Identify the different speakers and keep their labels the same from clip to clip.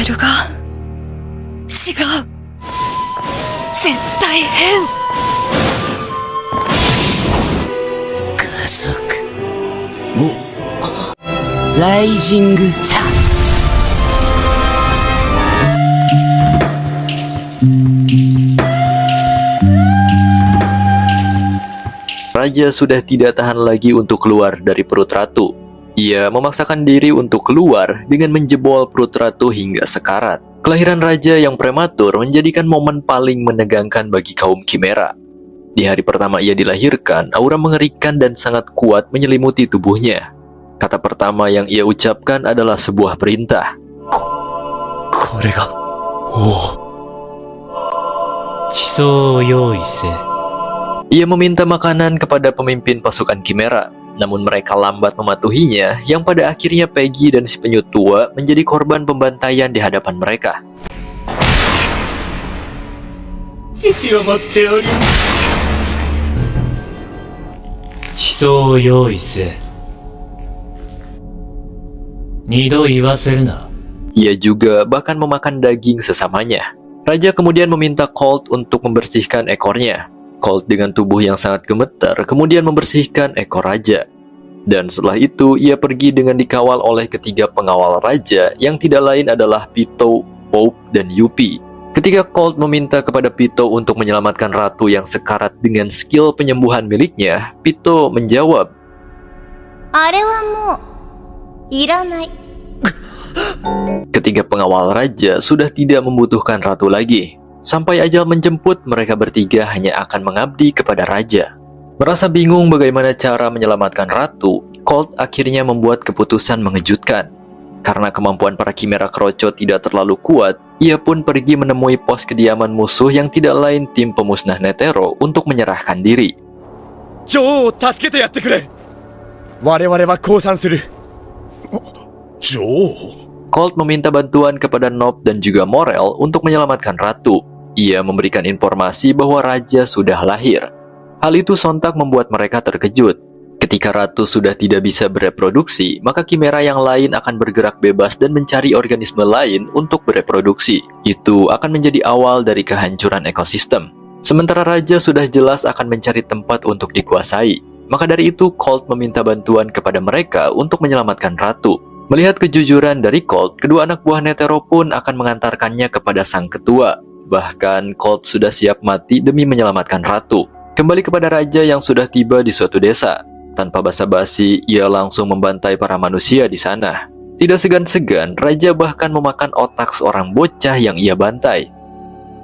Speaker 1: るが違う。絶対変。
Speaker 2: 加速。ライジングサン。
Speaker 3: Raja sudah tidak tahan lagi untuk keluar dari perut ratu. Ia memaksakan diri untuk keluar dengan menjebol perut ratu hingga sekarat. Kelahiran raja yang prematur menjadikan momen paling menegangkan bagi kaum Chimera. Di hari pertama ia dilahirkan, aura mengerikan dan sangat kuat menyelimuti tubuhnya. Kata pertama yang ia ucapkan adalah sebuah perintah. Ia meminta makanan kepada pemimpin pasukan Chimera. Namun mereka lambat mematuhinya, yang pada akhirnya Peggy dan si penyuh tua menjadi korban pembantaian di hadapan mereka. Ia juga bahkan memakan daging sesamanya. Raja kemudian meminta Colt untuk membersihkan ekornya. Colt dengan tubuh yang sangat gemetar kemudian membersihkan ekor raja. Dan setelah itu ia pergi dengan dikawal oleh ketiga pengawal raja yang tidak lain adalah Pito, Pope, dan Yuppie. Ketika Colt meminta kepada Pito untuk menyelamatkan ratu yang sekarat dengan skill penyembuhan miliknya, Pito menjawab, ketiga pengawal raja sudah tidak membutuhkan ratu lagi. Sampai ajal menjemput, mereka bertiga hanya akan mengabdi kepada raja. Merasa bingung bagaimana cara menyelamatkan ratu, Colt akhirnya membuat keputusan mengejutkan. Karena kemampuan para Chimera Kroco tidak terlalu kuat, ia pun pergi menemui pos kediaman musuh yang tidak lain tim pemusnah Netero untuk menyerahkan diri. Colt meminta bantuan kepada Nob dan juga Morel untuk menyelamatkan ratu. Ia memberikan informasi bahwa raja sudah lahir. Hal itu sontak membuat mereka terkejut. Ketika ratu sudah tidak bisa bereproduksi, maka Chimera yang lain akan bergerak bebas dan mencari organisme lain untuk bereproduksi. Itu akan menjadi awal dari kehancuran ekosistem. Sementara raja sudah jelas akan mencari tempat untuk dikuasai. Maka dari itu, Colt meminta bantuan kepada mereka untuk menyelamatkan ratu. Melihat kejujuran dari Colt, kedua anak buah Netero pun akan mengantarkannya kepada sang ketua. Bahkan Colt sudah siap mati demi menyelamatkan ratu. Kembali kepada raja yang sudah tiba di suatu desa. Tanpa basa-basi, ia langsung membantai para manusia di sana. Tidak segan-segan, raja bahkan memakan otak seorang bocah yang ia bantai.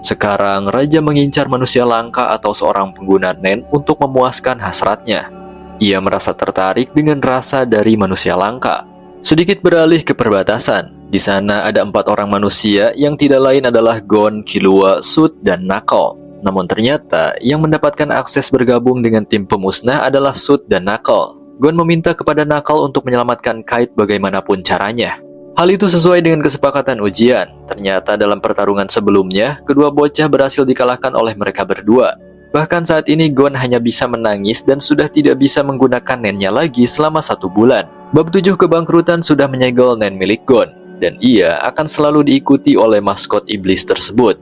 Speaker 3: Sekarang, raja mengincar manusia langka atau seorang pengguna nen untuk memuaskan hasratnya. Ia merasa tertarik dengan rasa dari manusia langka. Sedikit beralih ke perbatasan. Di sana ada 4 orang manusia yang tidak lain adalah Gon, Killua, Sud, dan Knuckle. Namun ternyata yang mendapatkan akses bergabung dengan tim pemusnah adalah Sud dan Knuckle. Gon meminta kepada Knuckle untuk menyelamatkan Kite bagaimanapun caranya. Hal itu sesuai dengan kesepakatan ujian. Ternyata dalam pertarungan sebelumnya, kedua bocah berhasil dikalahkan oleh mereka berdua. Bahkan saat ini Gon hanya bisa menangis dan sudah tidak bisa menggunakan nennya lagi selama 1 bulan. Bab 7 kebangkrutan sudah menyegel nen milik Gon. Dan ia akan selalu diikuti oleh maskot iblis tersebut.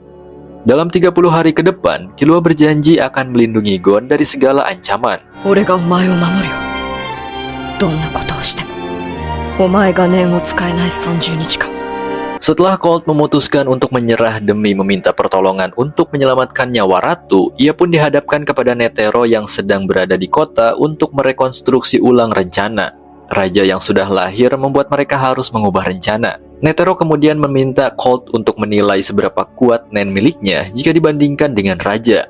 Speaker 3: Dalam 30 hari ke depan, Killua berjanji akan melindungi Gon dari segala ancaman. Setelah Colt memutuskan untuk menyerah demi meminta pertolongan untuk menyelamatkan nyawa ratu, ia pun dihadapkan kepada Netero yang sedang berada di kota untuk merekonstruksi ulang rencana. Raja yang sudah lahir membuat mereka harus mengubah rencana. Netero kemudian meminta Colt untuk menilai seberapa kuat nen miliknya jika dibandingkan dengan raja.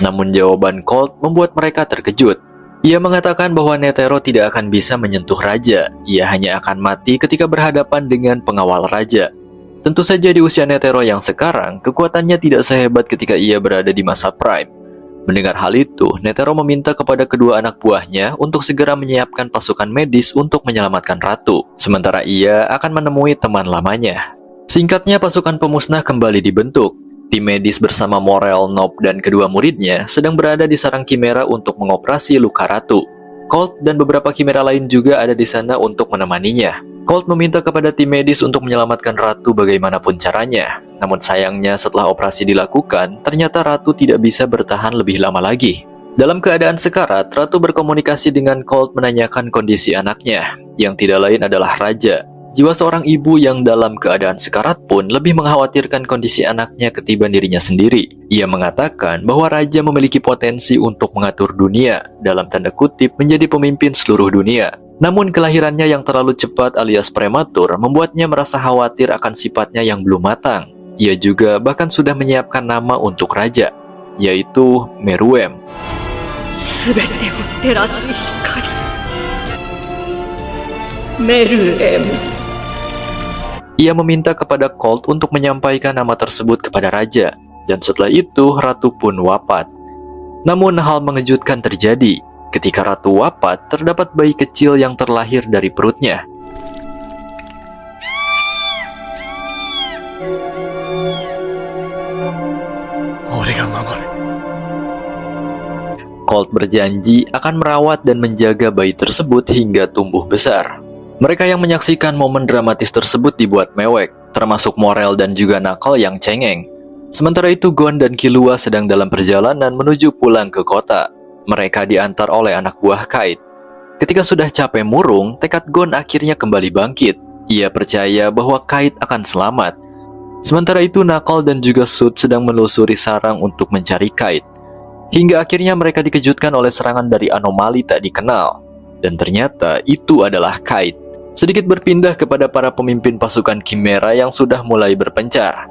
Speaker 3: Namun jawaban Colt membuat mereka terkejut. Ia mengatakan bahwa Netero tidak akan bisa menyentuh raja. Ia hanya akan mati ketika berhadapan dengan pengawal raja. Tentu saja di usia Netero yang sekarang, kekuatannya tidak sehebat ketika ia berada di masa prime. Mendengar hal itu, Netero meminta kepada kedua anak buahnya untuk segera menyiapkan pasukan medis untuk menyelamatkan ratu. Sementara ia akan menemui teman lamanya. Singkatnya, pasukan pemusnah kembali dibentuk. Tim medis bersama Morel, Nob, dan kedua muridnya sedang berada di sarang Kimera untuk mengoperasi luka ratu. Colt dan beberapa Kimera lain juga ada di sana untuk menemaninya. Colt meminta kepada tim medis untuk menyelamatkan ratu bagaimanapun caranya. Namun sayangnya setelah operasi dilakukan, ternyata ratu tidak bisa bertahan lebih lama lagi. Dalam keadaan sekarat, ratu berkomunikasi dengan Colt menanyakan kondisi anaknya, yang tidak lain adalah Raja. Jiwa seorang ibu yang dalam keadaan sekarat pun lebih mengkhawatirkan kondisi anaknya ketimbang dirinya sendiri. Ia mengatakan bahwa Raja memiliki potensi untuk mengatur dunia, dalam tanda kutip menjadi pemimpin seluruh dunia. Namun kelahirannya yang terlalu cepat alias prematur membuatnya merasa khawatir akan sifatnya yang belum matang. Ia juga bahkan sudah menyiapkan nama untuk Raja, yaitu Meruem.
Speaker 1: 全てを照らす光メルエム
Speaker 3: Ia meminta kepada Colt untuk menyampaikan nama tersebut kepada Raja, dan setelah itu Ratu pun wafat. Namun hal mengejutkan terjadi. Ketika Ratu wafat, terdapat bayi kecil yang terlahir dari perutnya. Colt berjanji akan merawat dan menjaga bayi tersebut hingga tumbuh besar. Mereka yang menyaksikan momen dramatis tersebut dibuat mewek, termasuk Morel dan juga Knuckle yang cengeng. Sementara itu Gon dan Killua sedang dalam perjalanan menuju pulang ke kota. Mereka diantar oleh anak buah Kite. Ketika sudah capek murung, tekad Gon akhirnya kembali bangkit. Ia percaya bahwa Kite akan selamat. Sementara itu Knuckle dan juga Sud sedang menelusuri sarang untuk mencari Kite. Hingga akhirnya mereka dikejutkan oleh serangan dari anomali tak dikenal. Dan ternyata itu adalah Kite. Sedikit berpindah kepada para pemimpin pasukan Kimera yang sudah mulai berpencar.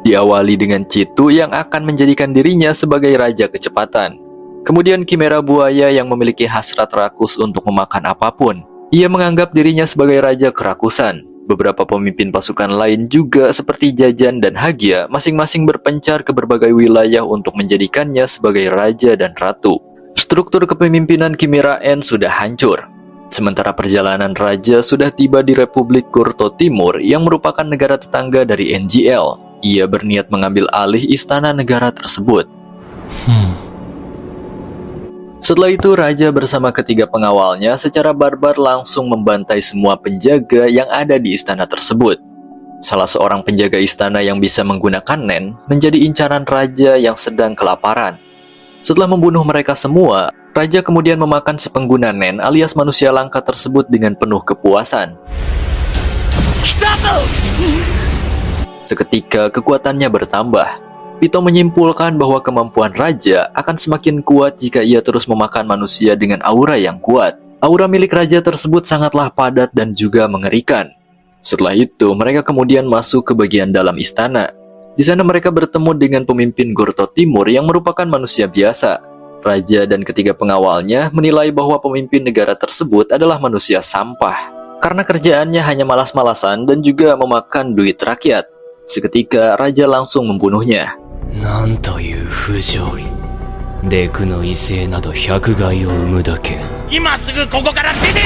Speaker 3: Diawali dengan Chitu yang akan menjadikan dirinya sebagai raja kecepatan. Kemudian Kimera buaya yang memiliki hasrat rakus untuk memakan apapun. Ia menganggap dirinya sebagai raja kerakusan. Beberapa pemimpin pasukan lain juga seperti Jajan dan Hagia masing-masing berpencar ke berbagai wilayah untuk menjadikannya sebagai raja dan ratu. Struktur kepemimpinan Kimera N sudah hancur. Sementara perjalanan raja sudah tiba di Republik Gurto Timur yang merupakan negara tetangga dari NGL. Ia berniat mengambil alih istana negara tersebut. Setelah itu, Raja bersama ketiga pengawalnya secara barbar langsung membantai semua penjaga yang ada di istana tersebut. Salah seorang penjaga istana yang bisa menggunakan Nen menjadi incaran Raja yang sedang kelaparan. Setelah membunuh mereka semua, Raja kemudian memakan sepengguna Nen alias manusia langka tersebut dengan penuh kepuasan. Seketika kekuatannya bertambah. Pito menyimpulkan bahwa kemampuan Raja akan semakin kuat jika ia terus memakan manusia dengan aura yang kuat. Aura milik Raja tersebut sangatlah padat dan juga mengerikan. Setelah itu, mereka kemudian masuk ke bagian dalam istana. Di sana mereka bertemu dengan pemimpin Gurto Timur yang merupakan manusia biasa. Raja dan ketiga pengawalnya menilai bahwa pemimpin negara tersebut adalah manusia sampah. Karena kerjaannya hanya malas-malasan dan juga memakan duit rakyat. Seketika, Raja langsung membunuhnya.
Speaker 2: なんという不条理。デクの異性など百害を生むだけ。今すぐここから出て。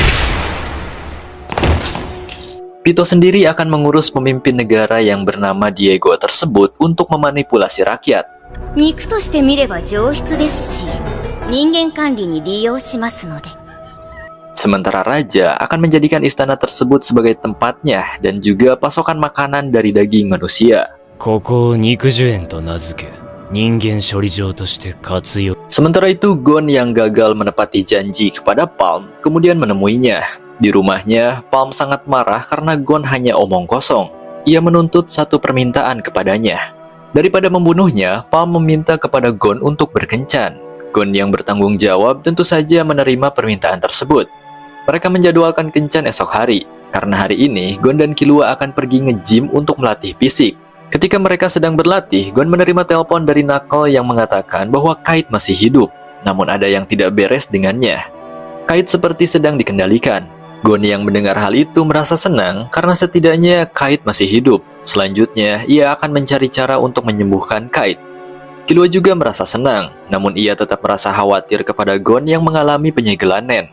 Speaker 3: Pito sendiri akan mengurus pemimpin negara yang bernama Diego tersebut untuk memanipulasi rakyat.
Speaker 4: 肉として見れば上質ですし、人間管理に利用しますので。
Speaker 3: Sementara Raja akan menjadikan istana tersebut sebagai tempatnya dan juga pasokan makanan dari daging manusia.
Speaker 2: ここを肉樹園と名付け、人間処理場として活用。
Speaker 3: Sementara itu, Gon yang gagal menepati janji kepada Palm kemudian menemuinya. Di rumahnya, Palm sangat marah karena Gon hanya omong kosong. Ia menuntut satu permintaan kepadanya. Daripada membunuhnya, Palm meminta kepada Gon untuk berkencan. Gon yang bertanggung jawab tentu saja menerima permintaan tersebut. Mereka menjadwalkan kencan esok hari. Karena hari ini, Gon dan Killua akan pergi nge-gym untuk melatih fisik. Ketika mereka sedang berlatih, Gon menerima telepon dari Knuckle yang mengatakan bahwa Kite masih hidup. Namun ada yang tidak beres dengannya. Kite seperti sedang dikendalikan. Gon yang mendengar hal itu merasa senang karena setidaknya Kite masih hidup. Selanjutnya, ia akan mencari cara untuk menyembuhkan Kite. Killua juga merasa senang, namun ia tetap merasa khawatir kepada Gon yang mengalami penyegelan Nen.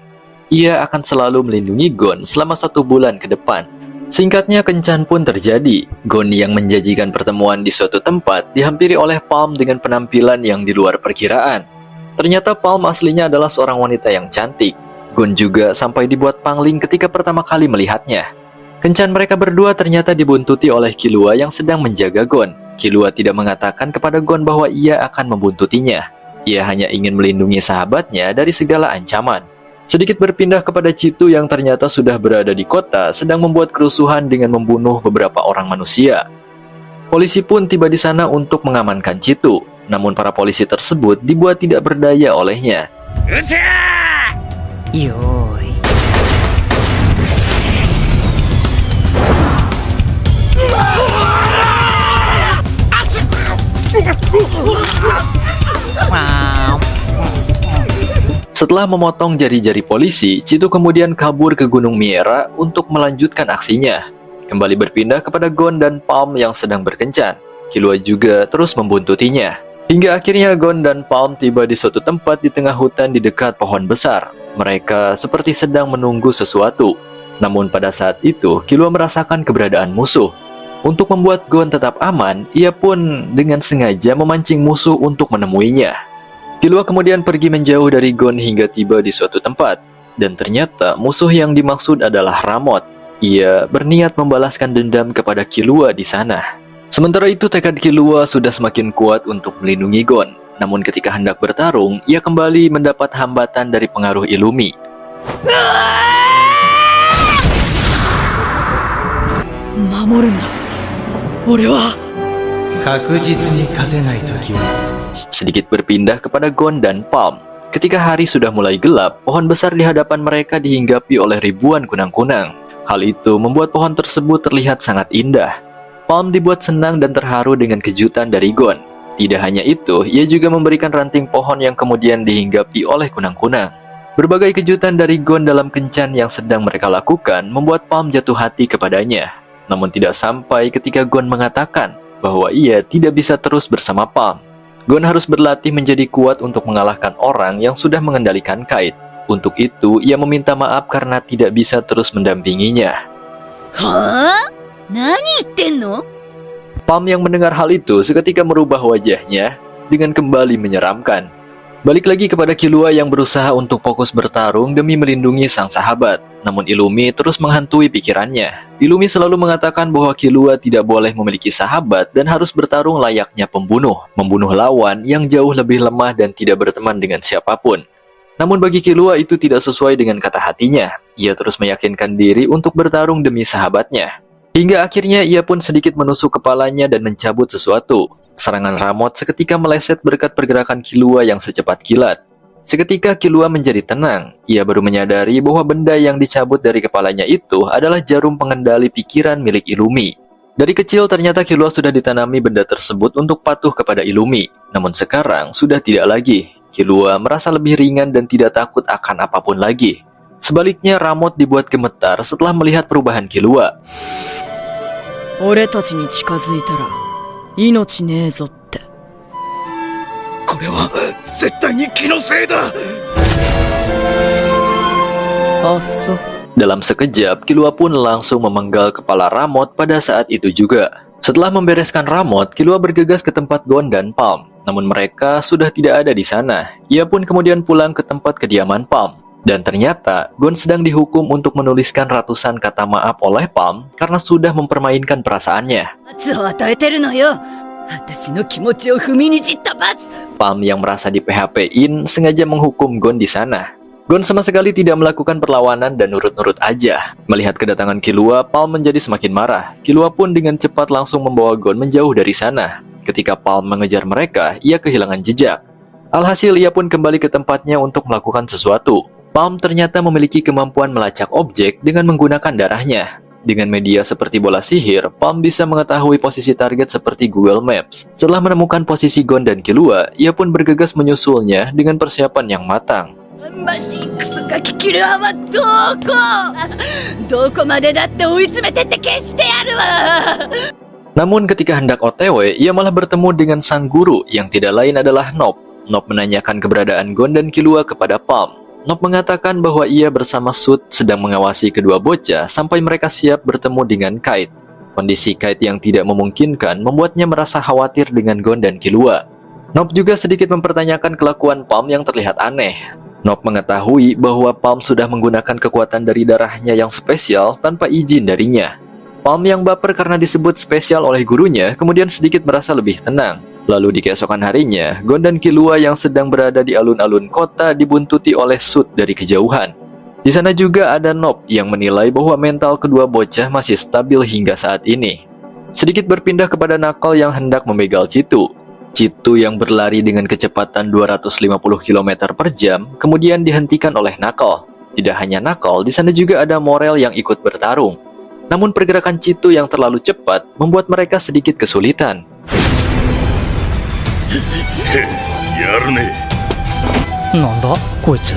Speaker 3: Ia akan selalu melindungi Gon selama 1 bulan ke depan. Singkatnya, kencan pun terjadi. Gon yang menjanjikan pertemuan di suatu tempat dihampiri oleh Palm dengan penampilan yang di luar perkiraan. Ternyata Palm aslinya adalah seorang wanita yang cantik. Gon juga sampai dibuat pangling ketika pertama kali melihatnya. Kencan mereka berdua ternyata dibuntuti oleh Killua yang sedang menjaga Gon. Killua tidak mengatakan kepada Gon bahwa ia akan membuntutinya. Ia hanya ingin melindungi sahabatnya dari segala ancaman. Sedikit berpindah kepada Chitu yang ternyata sudah berada di kota, sedang membuat kerusuhan dengan membunuh beberapa orang manusia. Polisi pun tiba di sana untuk mengamankan Chitu, namun para polisi tersebut dibuat tidak berdaya olehnya.
Speaker 1: Yoi.
Speaker 3: Setelah memotong jari-jari polisi, Chitu kemudian kabur ke Gunung Miera untuk melanjutkan aksinya. Kembali berpindah kepada Gon dan Palm yang sedang berkencan. Killua juga terus membuntutinya. Hingga akhirnya Gon dan Palm tiba di suatu tempat di tengah hutan di dekat pohon besar. Mereka seperti sedang menunggu sesuatu. Namun pada saat itu, Killua merasakan keberadaan musuh. Untuk membuat Gon tetap aman, ia pun dengan sengaja memancing musuh untuk menemuinya. Killua kemudian pergi menjauh dari Gon hingga tiba di suatu tempat. Dan ternyata musuh yang dimaksud adalah Ramot. Ia berniat membalaskan dendam kepada Killua di sana. Sementara itu tekad Killua sudah semakin kuat untuk melindungi Gon. Namun ketika hendak bertarung, ia kembali mendapat hambatan dari pengaruh Illumi.
Speaker 1: Mamorunda. Ore wa
Speaker 5: 確実に勝てない時は
Speaker 3: Sedikit berpindah kepada Gon dan Palm. Ketika hari sudah mulai gelap, pohon besar di hadapan mereka dihinggapi oleh ribuan kunang-kunang. Hal itu membuat pohon tersebut terlihat sangat indah. Palm dibuat senang dan terharu dengan kejutan dari Gon. Tidak hanya itu, ia juga memberikan ranting pohon yang kemudian dihinggapi oleh kunang-kunang. Berbagai kejutan dari Gon dalam kencan yang sedang mereka lakukan membuat Palm jatuh hati kepadanya. Namun tidak sampai ketika Gon mengatakan bahwa ia tidak bisa terus bersama Palm. Gon harus berlatih menjadi kuat untuk mengalahkan orang yang sudah mengendalikan kait. Untuk itu, ia meminta maaf karena tidak bisa terus mendampinginya.
Speaker 4: Ha? Nani ittenno?
Speaker 3: Palm yang mendengar hal itu seketika merubah wajahnya dengan kembali menyeramkan. Balik lagi kepada Killua yang berusaha untuk fokus bertarung demi melindungi sang sahabat. Namun Illumi terus menghantui pikirannya. Illumi selalu mengatakan bahwa Killua tidak boleh memiliki sahabat dan harus bertarung layaknya pembunuh. Membunuh lawan yang jauh lebih lemah dan tidak berteman dengan siapapun. Namun bagi Killua itu tidak sesuai dengan kata hatinya. Ia terus meyakinkan diri untuk bertarung demi sahabatnya. Hingga akhirnya ia pun sedikit menusuk kepalanya dan mencabut sesuatu. Serangan Ramot seketika meleset berkat pergerakan Killua yang secepat kilat. Seketika Killua menjadi tenang. Ia baru menyadari bahwa benda yang dicabut dari kepalanya itu adalah jarum pengendali pikiran milik Illumi. Dari kecil ternyata Killua sudah ditanami benda tersebut untuk patuh kepada Illumi. Namun sekarang sudah tidak lagi. Killua merasa lebih ringan dan tidak takut akan apapun lagi. Sebaliknya Ramot dibuat gemetar setelah melihat perubahan Killua.
Speaker 1: 俺たちに近づいたら命ねえぞって。
Speaker 5: これは絶対に気のせいだ。
Speaker 1: あっそ。
Speaker 3: Dalam sekejap, Killua pun langsung memenggal kepala Ramot pada saat itu juga. Setelah membereskan Ramot, Killua bergegas ke tempat Gon dan Palm. Namun mereka sudah tidak ada di sana. Ia pun kemudian pulang ke tempat kediaman Palm. Dan ternyata, Gon sedang dihukum untuk menuliskan ratusan kata maaf oleh Palm karena sudah mempermainkan perasaannya.
Speaker 4: 罰を与えてるのよ。私の気持ちを踏みにじった罰。
Speaker 3: Palm yang merasa di PHP-in sengaja menghukum Gon di sana. Gon sama sekali tidak melakukan perlawanan dan nurut-nurut aja. Melihat kedatangan Killua, Palm menjadi semakin marah. Killua pun dengan cepat langsung membawa Gon menjauh dari sana. Ketika Palm mengejar mereka, ia kehilangan jejak. Alhasil ia pun kembali ke tempatnya untuk melakukan sesuatu. Palm ternyata memiliki kemampuan melacak objek dengan menggunakan darahnya. Dengan media seperti bola sihir, Palm bisa mengetahui posisi target seperti Google Maps. Setelah menemukan posisi Gon dan Killua, ia pun bergegas menyusulnya dengan persiapan yang matang.
Speaker 4: マシックスがキキルアはどこまでだって追い詰めてって消してやるわ。
Speaker 3: Namun ketika hendak OTW, ia malah bertemu dengan sang guru yang tidak lain adalah Nop. Nop menanyakan keberadaan Gon dan Killua kepada Palm. Nop mengatakan bahwa ia bersama Sud sedang mengawasi kedua bocah sampai mereka siap bertemu dengan Kite. Kondisi Kite yang tidak memungkinkan membuatnya merasa khawatir dengan Gon dan Killua. Nop juga sedikit mempertanyakan kelakuan Palm yang terlihat aneh. Nop mengetahui bahwa Palm sudah menggunakan kekuatan dari darahnya yang spesial tanpa izin darinya. Palm yang baper karena disebut spesial oleh gurunya kemudian sedikit merasa lebih tenang. Lalu di keesokan harinya, Gon dan Killua yang sedang berada di alun-alun kota dibuntuti oleh Sud dari kejauhan. Di sana juga ada Nop yang menilai bahwa mental kedua bocah masih stabil hingga saat ini. Sedikit berpindah kepada Knuckle yang hendak membegal Chitu. Chitu yang berlari dengan kecepatan 250 km per jam kemudian dihentikan oleh Knuckle. Tidak hanya Knuckle, di sana juga ada Morel yang ikut bertarung. Namun pergerakan Chitu yang terlalu cepat membuat mereka sedikit kesulitan.
Speaker 2: Nanda, koitsu.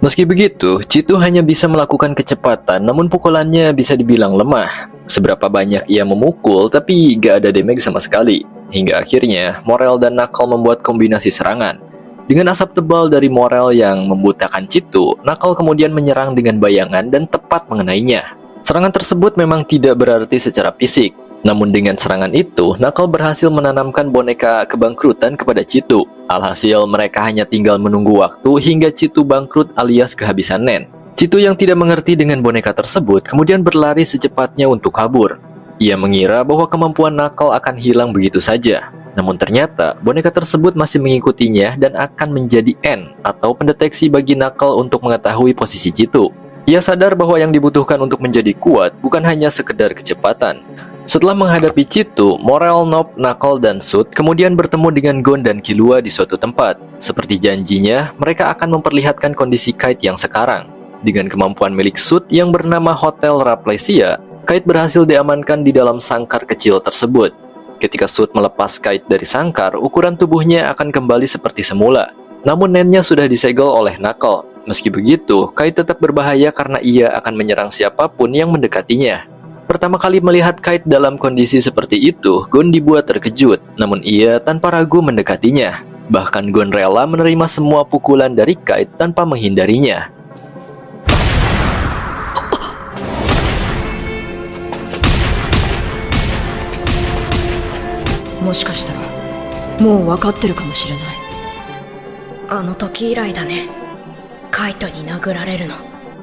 Speaker 3: Meski begitu, Chitu hanya bisa melakukan kecepatan, namun pukulannya bisa dibilang lemah. Seberapa banyak ia memukul, tapi gak ada damage sama sekali. Hingga akhirnya, Morel dan Knuckle membuat kombinasi serangan. Dengan asap tebal dari Morel yang membutakan Chitu, Knuckle kemudian menyerang dengan bayangan dan tepat mengenainya. Serangan tersebut memang tidak berarti secara fisik. Namun dengan serangan itu, Knuckle berhasil menanamkan boneka kebangkrutan kepada Chitu. Alhasil mereka hanya tinggal menunggu waktu hingga Chitu bangkrut alias kehabisan nen. Chitu yang tidak mengerti dengan boneka tersebut kemudian berlari secepatnya untuk kabur. Ia mengira bahwa kemampuan Knuckle akan hilang begitu saja. Namun ternyata boneka tersebut masih mengikutinya dan akan menjadi N atau pendeteksi bagi Knuckle untuk mengetahui posisi Chitu. Ia sadar bahwa yang dibutuhkan untuk menjadi kuat bukan hanya sekedar kecepatan. Setelah menghadapi Chitu, Morel, Nop, Knuckle, dan Sud kemudian bertemu dengan Gon dan Killua di suatu tempat. Seperti janjinya, mereka akan memperlihatkan kondisi Kite yang sekarang. Dengan kemampuan milik Sud yang bernama Hotel Raplesia, Kite berhasil diamankan di dalam sangkar kecil tersebut. Ketika Sud melepas Kite dari sangkar, ukuran tubuhnya akan kembali seperti semula. Namun nennya sudah disegel oleh Knuckle. Meski begitu, Kite tetap berbahaya karena ia akan menyerang siapapun yang mendekatinya. Pertama kali melihat Kite dalam kondisi seperti itu, Gon dibuat terkejut, namun ia tanpa ragu mendekatinya. Bahkan Gon rela menerima semua pukulan dari Kite tanpa menghindarinya.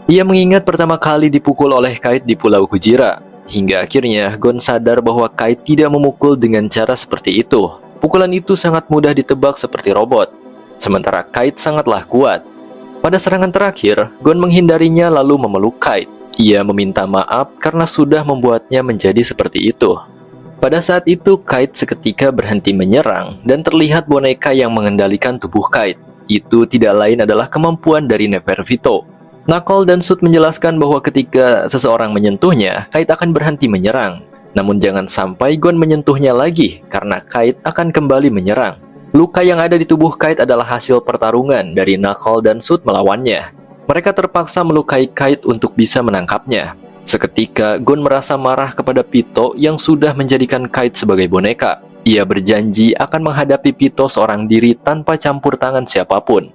Speaker 3: Ia mengingat pertama kali dipukul oleh Kite di Pulau Kujira. Hingga akhirnya Gon sadar bahwa Kite tidak memukul dengan cara seperti itu. Pukulan itu sangat mudah ditebak seperti robot. Sementara Kite sangatlah kuat. Pada serangan terakhir, Gon menghindarinya lalu memeluk Kite. Ia meminta maaf karena sudah membuatnya menjadi seperti itu. Pada saat itu, Kite seketika berhenti menyerang dan terlihat boneka yang mengendalikan tubuh Kite. Itu tidak lain adalah kemampuan dari Nefervito. Knuckle dan Sud menjelaskan bahwa ketika seseorang menyentuhnya, Kite akan berhenti menyerang. Namun jangan sampai Gon menyentuhnya lagi, karena Kite akan kembali menyerang. Luka yang ada di tubuh Kite adalah hasil pertarungan dari Knuckle dan Sud melawannya. Mereka terpaksa melukai Kite untuk bisa menangkapnya. Seketika, Gon merasa marah kepada Pito yang sudah menjadikan Kite sebagai boneka. Ia berjanji akan menghadapi Pito seorang diri tanpa campur tangan siapapun.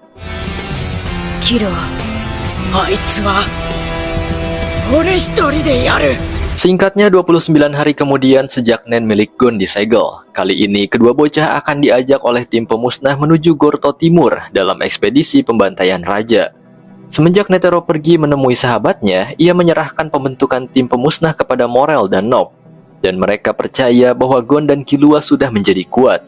Speaker 3: Singkatnya 29 hari kemudian sejak nen milik Gon disegel. Kali ini kedua bocah akan diajak oleh tim pemusnah menuju Gorto Timur dalam ekspedisi pembantaian raja. Semenjak Netero pergi menemui sahabatnya, ia menyerahkan pembentukan tim pemusnah kepada Morel dan Nop. Dan mereka percaya bahwa Gon dan Killua sudah menjadi kuat.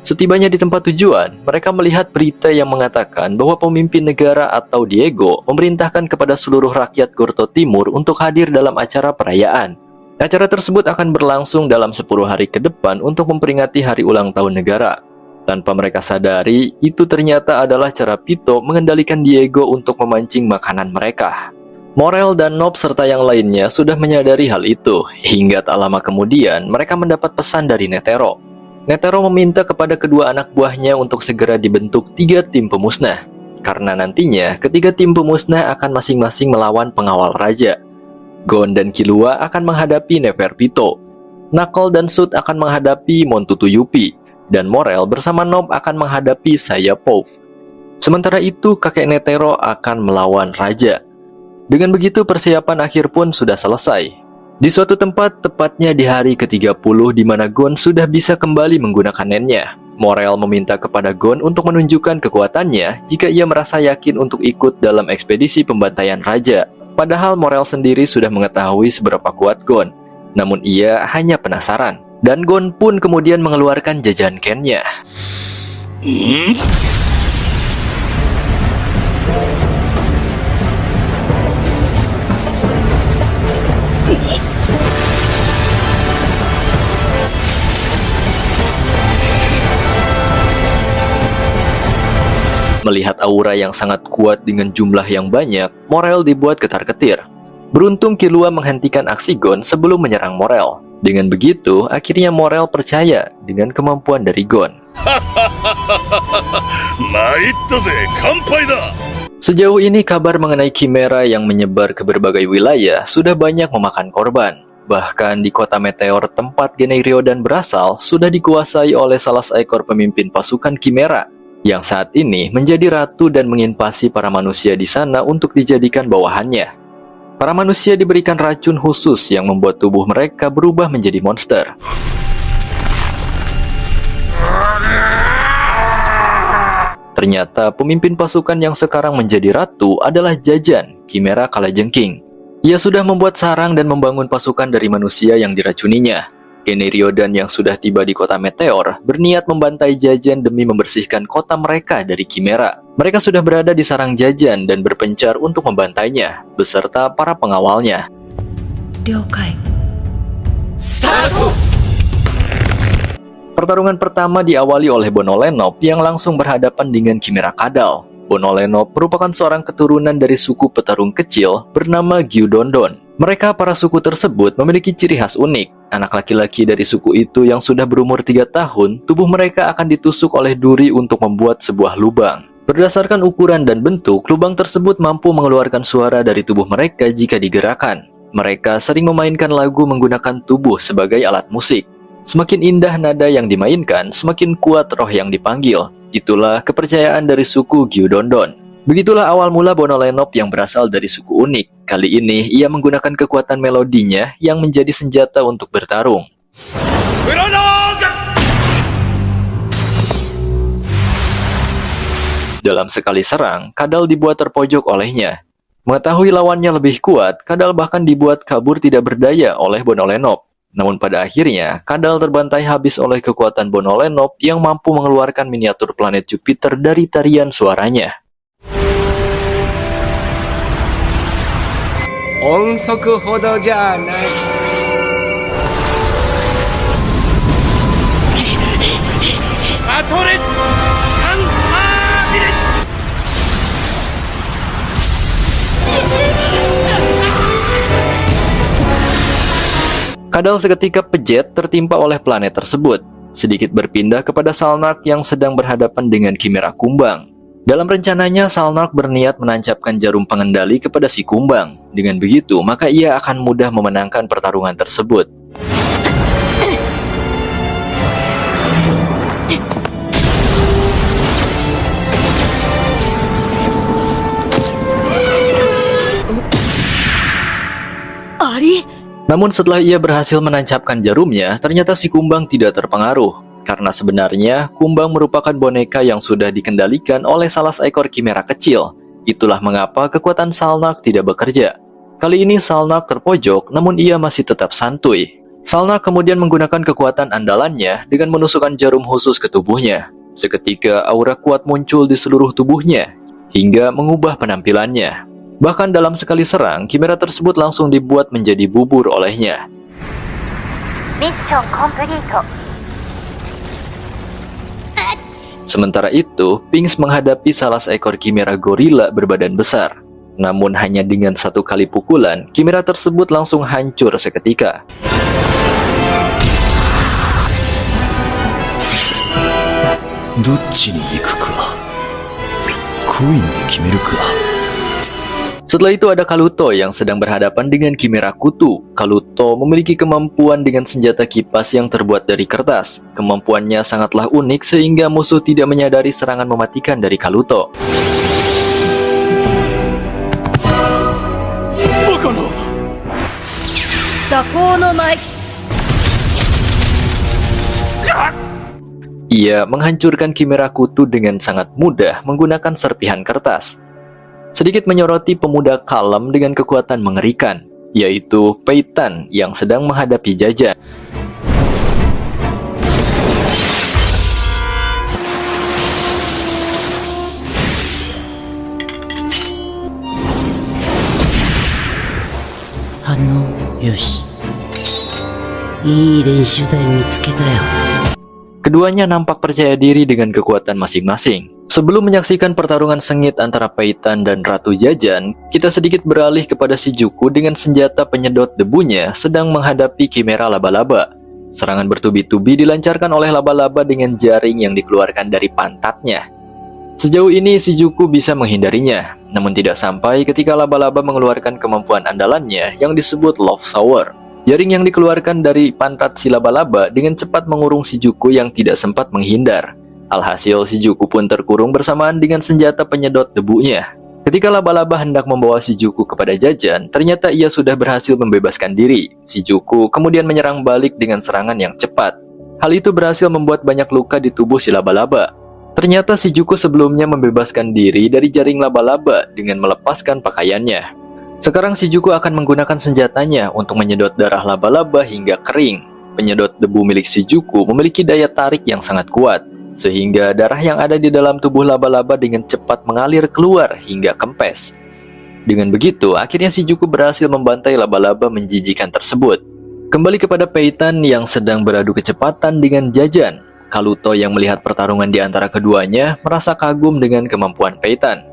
Speaker 3: Setibanya di tempat tujuan, mereka melihat berita yang mengatakan bahwa pemimpin negara atau Diego memerintahkan kepada seluruh rakyat Gorto Timur untuk hadir dalam acara perayaan. Acara tersebut akan berlangsung dalam 10 hari ke depan untuk memperingati hari ulang tahun negara. Tanpa mereka sadari, itu ternyata adalah cara Pito mengendalikan Diego untuk memancing makanan mereka. Morel dan Nop serta yang lainnya sudah menyadari hal itu. Hingga tak lama kemudian, mereka mendapat pesan dari Netero. Netero meminta kepada kedua anak buahnya untuk segera dibentuk 3 tim pemusnah. Karena nantinya ketiga tim pemusnah akan masing-masing melawan pengawal raja. Gon dan Killua akan menghadapi Neferpitou. Knuckle dan Sud akan menghadapi Montutu Yuppie. Dan Morel bersama Nob akan menghadapi Sayapov. Sementara itu kakek Netero akan melawan raja. Dengan begitu persiapan akhir pun sudah selesai. Di suatu tempat, tepatnya di hari ke-30 di mana Gon sudah bisa kembali menggunakan nennya. Morel meminta kepada Gon untuk menunjukkan kekuatannya jika ia merasa yakin untuk ikut dalam ekspedisi pembantaian raja. Padahal Morel sendiri sudah mengetahui seberapa kuat Gon. Namun ia hanya penasaran. Dan Gon pun kemudian mengeluarkan jajan Ken-nya. Melihat aura yang sangat kuat dengan jumlah yang banyak, Morel dibuat ketar-ketir. Beruntung Killua menghentikan aksi Gon sebelum menyerang Morel. Dengan begitu, akhirnya Morel percaya dengan kemampuan dari Gon. Sejauh ini kabar mengenai Chimera yang menyebar ke berbagai wilayah sudah banyak memakan korban. Bahkan di kota Meteor tempat Genei Ryodan berasal sudah dikuasai oleh salah seekor pemimpin pasukan Chimera yang saat ini menjadi ratu dan menginvasi para manusia di sana untuk dijadikan bawahannya. Para manusia diberikan racun khusus yang membuat tubuh mereka berubah menjadi monster. Ternyata pemimpin pasukan yang sekarang menjadi ratu adalah Jajan, Chimera Kalajengking. Ia sudah membuat sarang dan membangun pasukan dari manusia yang diracuninya. Genei Ryodan yang sudah tiba di kota Meteor berniat membantai Jajan demi membersihkan kota mereka dari Chimera. Mereka sudah berada di sarang Jajan dan berpencar untuk membantainya, beserta para pengawalnya. Pertarungan pertama diawali oleh Bonolenov yang langsung berhadapan dengan Chimera Kadal. Bonolenov merupakan seorang keturunan dari suku petarung kecil bernama Gyudondon. Mereka para suku tersebut memiliki ciri khas unik. Anak laki-laki dari suku itu yang sudah berumur 3 tahun, tubuh mereka akan ditusuk oleh duri untuk membuat sebuah lubang. Berdasarkan ukuran dan bentuk, lubang tersebut mampu mengeluarkan suara dari tubuh mereka jika digerakkan. Mereka sering memainkan lagu menggunakan tubuh sebagai alat musik. Semakin indah nada yang dimainkan, semakin kuat roh yang dipanggil. Itulah kepercayaan dari suku Gyudondon. Begitulah awal mula Bonolenov yang berasal dari suku unik. Kali ini ia menggunakan kekuatan melodinya yang menjadi senjata untuk bertarung. Dalam sekali serang, Kadal dibuat terpojok olehnya. Mengetahui lawannya lebih kuat, Kadal bahkan dibuat kabur tidak berdaya oleh Bonolenov. Namun pada akhirnya, Kadal terbantai habis oleh kekuatan Bonolenov yang mampu mengeluarkan miniatur planet Jupiter dari tarian suaranya. Kadal seketika pejet tertimpa oleh planet tersebut, sedikit berpindah kepada Salnark yang sedang berhadapan dengan Chimera Kumbang. Dalam rencananya, Salnark berniat menancapkan jarum pengendali kepada si Kumbang. Dengan begitu, maka ia akan mudah memenangkan pertarungan tersebut. Namun setelah ia berhasil menancapkan jarumnya, ternyata si Kumbang tidak terpengaruh. Karena sebenarnya, Kumbang merupakan boneka yang sudah dikendalikan oleh salah seekor Chimera kecil. Itulah mengapa kekuatan Salnark tidak bekerja. Kali ini Salnark terpojok, namun ia masih tetap santuy. Salnark kemudian menggunakan kekuatan andalannya dengan menusukkan jarum khusus ke tubuhnya. Seketika aura kuat muncul di seluruh tubuhnya, hingga mengubah penampilannya. Bahkan dalam sekali serang, Chimera tersebut langsung dibuat menjadi bubur olehnya.
Speaker 4: Mission complete.
Speaker 3: Sementara itu, Pinks menghadapi salah seekor Chimera gorila berbadan besar. Namun hanya dengan satu kali pukulan, Chimera tersebut langsung hancur seketika.
Speaker 5: どっちに行くか。コインで決めるか。
Speaker 3: Setelah itu ada Kaluto yang sedang berhadapan dengan Chimera Kutu. Kaluto memiliki kemampuan dengan senjata kipas yang terbuat dari kertas. Kemampuannya sangatlah unik sehingga musuh tidak menyadari serangan mematikan dari Kaluto. Ia menghancurkan Chimera Kutu dengan sangat mudah menggunakan serpihan kertas. Sedikit menyoroti pemuda kalem dengan kekuatan mengerikan, yaitu Peitan yang sedang menghadapi Jajan. Keduanya nampak percaya diri dengan kekuatan masing-masing. Sebelum menyaksikan pertarungan sengit antara Peitan dan Ratu Jajan, kita sedikit beralih kepada Shijuku dengan senjata penyedot debunya sedang menghadapi Chimera laba-laba. Serangan bertubi-tubi dilancarkan oleh laba-laba dengan jaring yang dikeluarkan dari pantatnya. Sejauh ini Shijuku bisa menghindarinya, namun tidak sampai ketika laba-laba mengeluarkan kemampuan andalannya yang disebut Love Shower. Jaring yang dikeluarkan dari pantat si laba-laba dengan cepat mengurung Shijuku yang tidak sempat menghindar. Alhasil Shijuku pun terkurung bersamaan dengan senjata penyedot debunya. Ketika laba-laba hendak membawa Shijuku kepada Jajan, ternyata ia sudah berhasil membebaskan diri. Shijuku kemudian menyerang balik dengan serangan yang cepat. Hal itu berhasil membuat banyak luka di tubuh si laba-laba. Ternyata Shijuku sebelumnya membebaskan diri dari jaring laba-laba dengan melepaskan pakaiannya. Sekarang Shijuku akan menggunakan senjatanya untuk menyedot darah laba-laba hingga kering. Penyedot debu milik Shijuku memiliki daya tarik yang sangat kuat, sehingga darah yang ada di dalam tubuh laba-laba dengan cepat mengalir keluar hingga kempes. Dengan begitu, akhirnya Shijuku berhasil membantai laba-laba menjijikan tersebut. Kembali kepada Peitan yang sedang beradu kecepatan dengan Jajan. Kaluto yang melihat pertarungan di antara keduanya merasa kagum dengan kemampuan Peitan.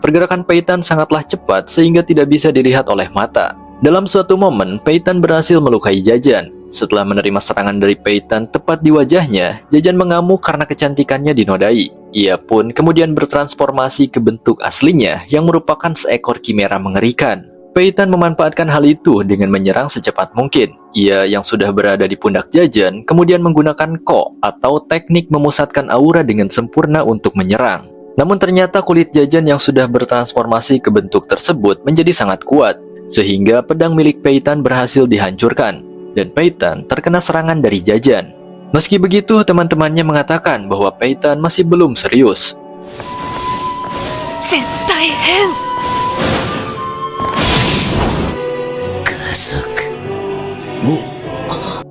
Speaker 3: Pergerakan Peitan sangatlah cepat sehingga tidak bisa dilihat oleh mata. Dalam suatu momen, Peitan berhasil melukai Jajan. Setelah menerima serangan dari Peitan tepat di wajahnya, Jajan mengamuk karena kecantikannya dinodai. Ia pun kemudian bertransformasi ke bentuk aslinya yang merupakan seekor Chimera mengerikan. Peitan memanfaatkan hal itu dengan menyerang secepat mungkin. Ia yang sudah berada di pundak Jajan kemudian menggunakan Ko atau teknik memusatkan aura dengan sempurna untuk menyerang. Namun ternyata kulit Jajan yang sudah bertransformasi ke bentuk tersebut menjadi sangat kuat, sehingga pedang milik Peitan berhasil dihancurkan, dan Peitan terkena serangan dari Jajan. Meski begitu, teman-temannya mengatakan bahwa Peitan masih belum serius.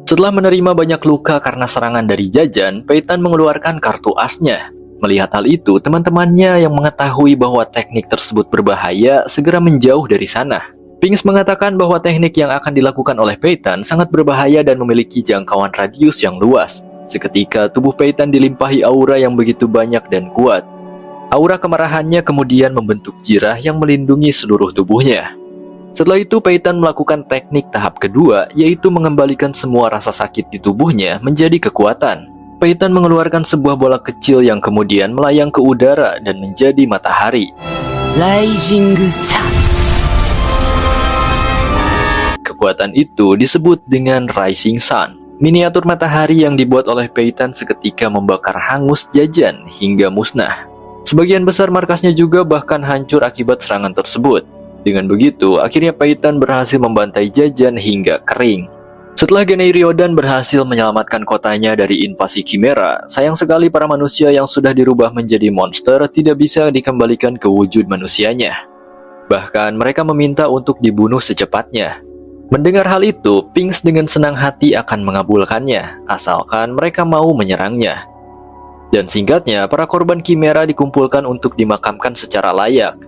Speaker 3: Setelah menerima banyak luka karena serangan dari Jajan, Peitan mengeluarkan kartu asnya. Melihat hal itu, teman-temannya yang mengetahui bahwa teknik tersebut berbahaya segera menjauh dari sana. Pinks mengatakan bahwa teknik yang akan dilakukan oleh Peitan sangat berbahaya dan memiliki jangkauan radius yang luas. Seketika tubuh Peitan dilimpahi aura yang begitu banyak dan kuat. Aura kemarahannya kemudian membentuk jirah yang melindungi seluruh tubuhnya. Setelah itu Peitan melakukan teknik tahap kedua, yaitu mengembalikan semua rasa sakit di tubuhnya menjadi kekuatan. Peitan mengeluarkan sebuah bola kecil yang kemudian melayang ke udara dan menjadi matahari.
Speaker 1: Rising Sun.
Speaker 3: Kekuatan itu disebut dengan Rising Sun. Miniatur matahari yang dibuat oleh Peitan seketika membakar hangus Jajan hingga musnah. Sebagian besar markasnya juga bahkan hancur akibat serangan tersebut. Dengan begitu, akhirnya Peitan berhasil membantai Jajan hingga kering. Setelah Genei Ryodan berhasil menyelamatkan kotanya dari invasi Chimera, sayang sekali para manusia yang sudah dirubah menjadi monster tidak bisa dikembalikan ke wujud manusianya. Bahkan mereka meminta untuk dibunuh secepatnya. Mendengar hal itu, Pinks dengan senang hati akan mengabulkannya, asalkan mereka mau menyerangnya. Dan singkatnya, para korban Chimera dikumpulkan untuk dimakamkan secara layak.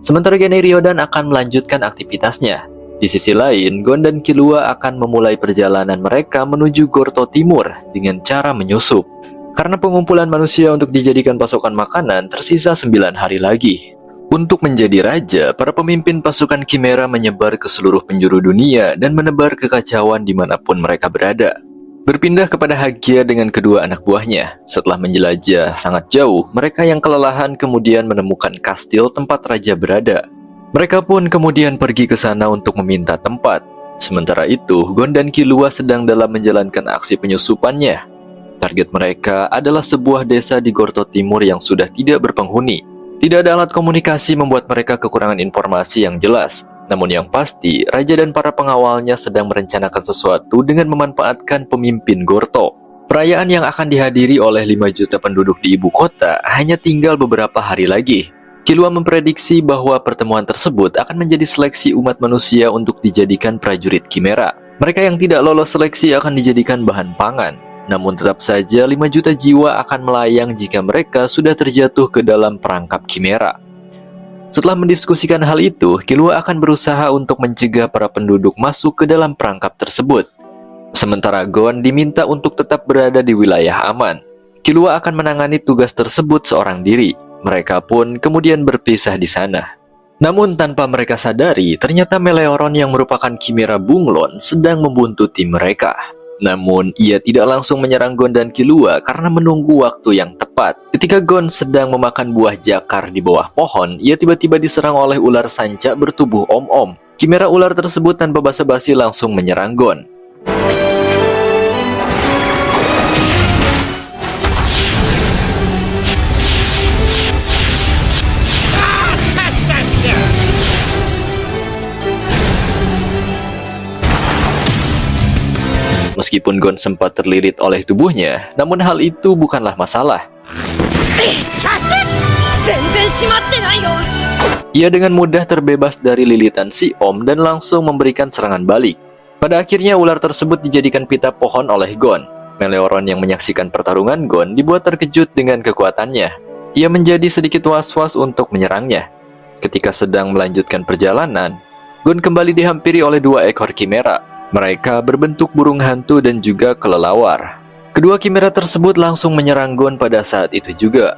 Speaker 3: Sementara Gene Ryodan akan melanjutkan aktivitasnya. Di sisi lain, Gon dan Killua akan memulai perjalanan mereka menuju Gorto Timur dengan cara menyusup. Karena pengumpulan manusia untuk dijadikan pasokan makanan tersisa 9 hari lagi. Untuk menjadi raja, para pemimpin pasukan Chimera menyebar ke seluruh penjuru dunia dan menebar kekacauan dimanapun mereka berada. Berpindah kepada Hagia dengan kedua anak buahnya. Setelah menjelajah sangat jauh, mereka yang kelelahan kemudian menemukan kastil tempat raja berada. Mereka pun kemudian pergi ke sana untuk meminta tempat. Sementara itu, Gon dan Killua sedang dalam menjalankan aksi penyusupannya. Target mereka adalah sebuah desa di Gorto Timur yang sudah tidak berpenghuni. Tidak ada alat komunikasi membuat mereka kekurangan informasi yang jelas. Namun yang pasti, raja dan para pengawalnya sedang merencanakan sesuatu dengan memanfaatkan pemimpin Gorto. Perayaan yang akan dihadiri oleh 5 juta penduduk di ibu kota hanya tinggal beberapa hari lagi. Killua memprediksi bahwa pertemuan tersebut akan menjadi seleksi umat manusia untuk dijadikan prajurit Chimera. Mereka yang tidak lolos seleksi akan dijadikan bahan pangan. Namun tetap saja 5 juta jiwa akan melayang jika mereka sudah terjatuh ke dalam perangkap Chimera. Setelah mendiskusikan hal itu, Killua akan berusaha untuk mencegah para penduduk masuk ke dalam perangkap tersebut. Sementara Gon diminta untuk tetap berada di wilayah aman. Killua akan menangani tugas tersebut seorang diri. Mereka pun kemudian berpisah di sana. Namun tanpa mereka sadari, ternyata Meleoron yang merupakan Chimera bunglon sedang membuntuti mereka. Namun, ia tidak langsung menyerang Gon dan Killua karena menunggu waktu yang tepat. Ketika Gon sedang memakan buah jakar di bawah pohon, ia tiba-tiba diserang oleh ular sanca bertubuh om-om. Chimera ular tersebut tanpa basa-basi langsung menyerang Gon. Meskipun Gon sempat terlilit oleh tubuhnya, namun hal itu bukanlah masalah. Ia dengan mudah terbebas dari lilitan si Om dan langsung memberikan serangan balik. Pada akhirnya ular tersebut dijadikan pita pohon oleh Gon. Meleoron yang menyaksikan pertarungan Gon dibuat terkejut dengan kekuatannya. Ia menjadi sedikit was-was untuk menyerangnya. Ketika sedang melanjutkan perjalanan, Gon kembali dihampiri oleh 2 ekor Chimera. Mereka berbentuk burung hantu dan juga kelelawar. Kedua Chimera tersebut langsung menyerang Gon pada saat itu juga.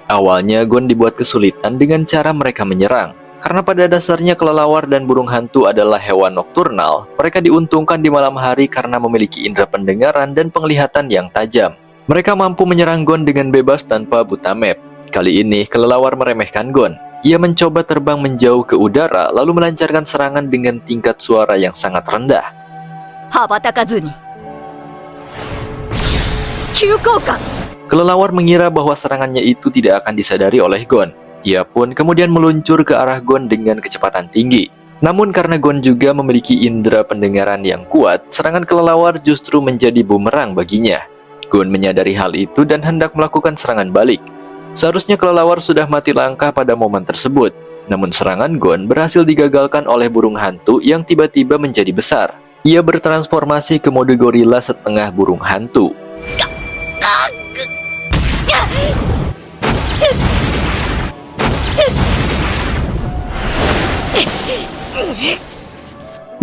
Speaker 3: Awalnya Gon dibuat kesulitan dengan cara mereka menyerang. Karena pada dasarnya kelelawar dan burung hantu adalah hewan nokturnal, mereka diuntungkan di malam hari karena memiliki indera pendengaran dan penglihatan yang tajam. Mereka mampu menyerang Gon dengan bebas tanpa buta map. Kali ini, kelelawar meremehkan Gon. Ia mencoba terbang menjauh ke udara, lalu melancarkan serangan dengan tingkat suara yang sangat rendah. Kelelawar mengira bahwa serangannya itu tidak akan disadari oleh Gon. Ia pun kemudian meluncur ke arah Gon dengan kecepatan tinggi. Namun karena Gon juga memiliki indera pendengaran yang kuat, serangan kelelawar justru menjadi bumerang baginya. Gon menyadari hal itu dan hendak melakukan serangan balik. Seharusnya kelelawar sudah mati langkah pada momen tersebut. Namun serangan Gon berhasil digagalkan oleh burung hantu yang tiba-tiba menjadi besar. Ia bertransformasi ke mode gorila setengah burung hantu.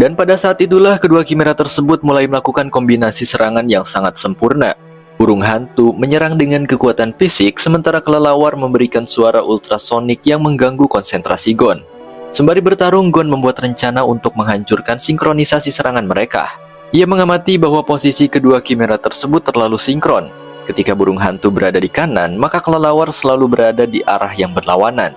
Speaker 3: Dan pada saat itulah kedua Chimera tersebut mulai melakukan kombinasi serangan yang sangat sempurna. Burung hantu menyerang dengan kekuatan fisik, sementara kelelawar memberikan suara ultrasonik yang mengganggu konsentrasi Gon. Sembari bertarung, Gon membuat rencana untuk menghancurkan sinkronisasi serangan mereka. Ia mengamati bahwa posisi kedua Chimera tersebut terlalu sinkron. Ketika burung hantu berada di kanan, maka kelelawar selalu berada di arah yang berlawanan.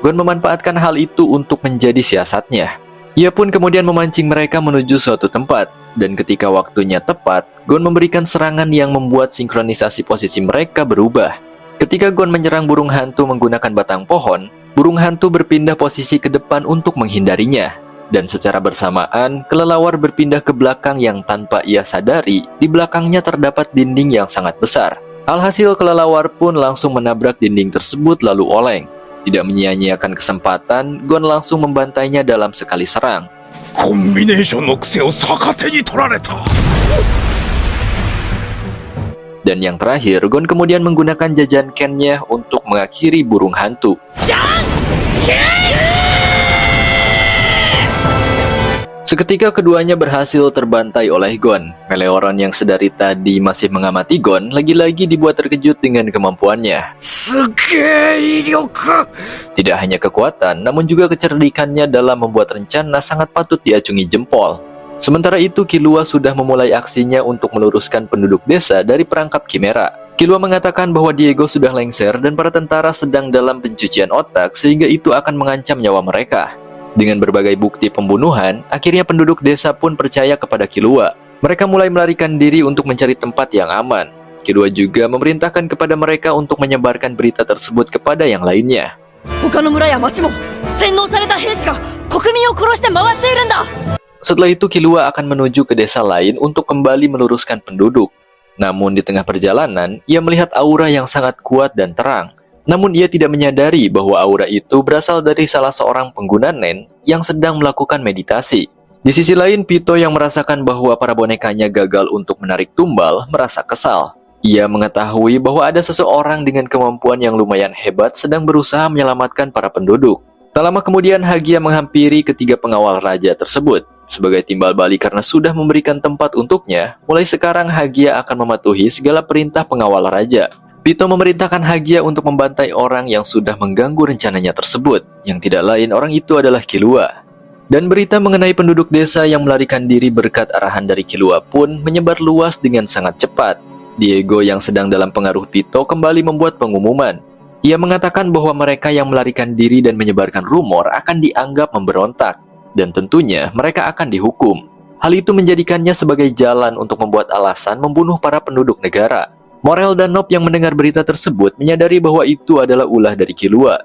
Speaker 3: Gon memanfaatkan hal itu untuk menjadi siasatnya. Ia pun kemudian memancing mereka menuju suatu tempat, dan ketika waktunya tepat, Gon memberikan serangan yang membuat sinkronisasi posisi mereka berubah. Ketika Gon menyerang burung hantu menggunakan batang pohon, burung hantu berpindah posisi ke depan untuk menghindarinya. Dan secara bersamaan, kelelawar berpindah ke belakang yang tanpa ia sadari, di belakangnya terdapat dinding yang sangat besar. Alhasil kelelawar pun langsung menabrak dinding tersebut lalu oleng. Tidak menyia-nyiakan kesempatan, Gon langsung membantainya dalam sekali serang.
Speaker 5: コンビネーションの癖を逆手に取られた。
Speaker 3: Dan yang terakhir, Gon kemudian menggunakan jajan Ken-nya untuk mengakhiri burung hantu. Seketika keduanya berhasil terbantai oleh Gon. Meleoron yang sedari tadi masih mengamati Gon, lagi-lagi dibuat terkejut dengan kemampuannya.
Speaker 5: すげえ威力。
Speaker 3: Tidak hanya kekuatan, namun juga kecerdikannya dalam membuat rencana sangat patut diacungi jempol. Sementara itu, Killua sudah memulai aksinya untuk meluruskan penduduk desa dari perangkap Chimera. Killua mengatakan bahwa Diego sudah lengser dan para tentara sedang dalam pencucian otak sehingga itu akan mengancam nyawa mereka. Dengan berbagai bukti pembunuhan, akhirnya penduduk desa pun percaya kepada Killua. Mereka mulai melarikan diri untuk mencari tempat yang aman. Killua juga memerintahkan kepada mereka untuk menyebarkan berita tersebut kepada yang lainnya.
Speaker 1: 他の村や町も洗脳された兵士が国民を殺して回っているんだ。
Speaker 3: Setelah itu Killua akan menuju ke desa lain untuk kembali meluruskan penduduk. Namun di tengah perjalanan, ia melihat aura yang sangat kuat dan terang. Namun ia tidak menyadari bahwa aura itu berasal dari salah seorang pengguna Nen yang sedang melakukan meditasi. Di sisi lain, Pito yang merasakan bahwa para bonekanya gagal untuk menarik tumbal merasa kesal. Ia mengetahui bahwa ada seseorang dengan kemampuan yang lumayan hebat sedang berusaha menyelamatkan para penduduk. Tak lama kemudian Hagia menghampiri ketiga pengawal raja tersebut. Sebagai timbal balik karena sudah memberikan tempat untuknya, mulai sekarang Hagia akan mematuhi segala perintah pengawal raja. Pito memerintahkan Hagia untuk membantai orang yang sudah mengganggu rencananya tersebut, yang tidak lain orang itu adalah Killua. Dan berita mengenai penduduk desa yang melarikan diri berkat arahan dari Killua pun menyebar luas dengan sangat cepat. Diego yang sedang dalam pengaruh Pito kembali membuat pengumuman. Ia mengatakan bahwa mereka yang melarikan diri dan menyebarkan rumor akan dianggap memberontak, dan tentunya mereka akan dihukum. Hal itu menjadikannya sebagai jalan untuk membuat alasan membunuh para penduduk negara. Morel dan Nop yang mendengar berita tersebut menyadari bahwa itu adalah ulah dari Killua.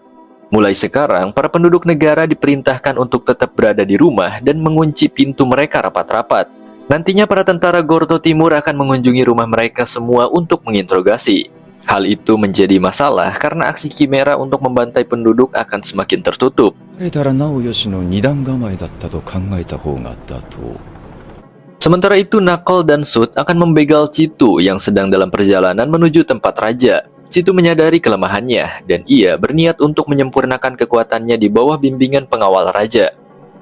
Speaker 3: Mulai sekarang, para penduduk negara diperintahkan untuk tetap berada di rumah dan mengunci pintu mereka rapat-rapat. Nantinya para tentara Gorto Timur akan mengunjungi rumah mereka semua untuk menginterogasi. Hal itu menjadi masalah karena aksi Chimera untuk membantai penduduk akan semakin tertutup.
Speaker 6: れたらなおよしの二段構えだったと考えた方が妥当。
Speaker 3: Sementara itu, Knuckle dan Sud akan membegal Chitu yang sedang dalam perjalanan menuju tempat raja. Chitu menyadari kelemahannya, dan ia berniat untuk menyempurnakan kekuatannya di bawah bimbingan pengawal raja.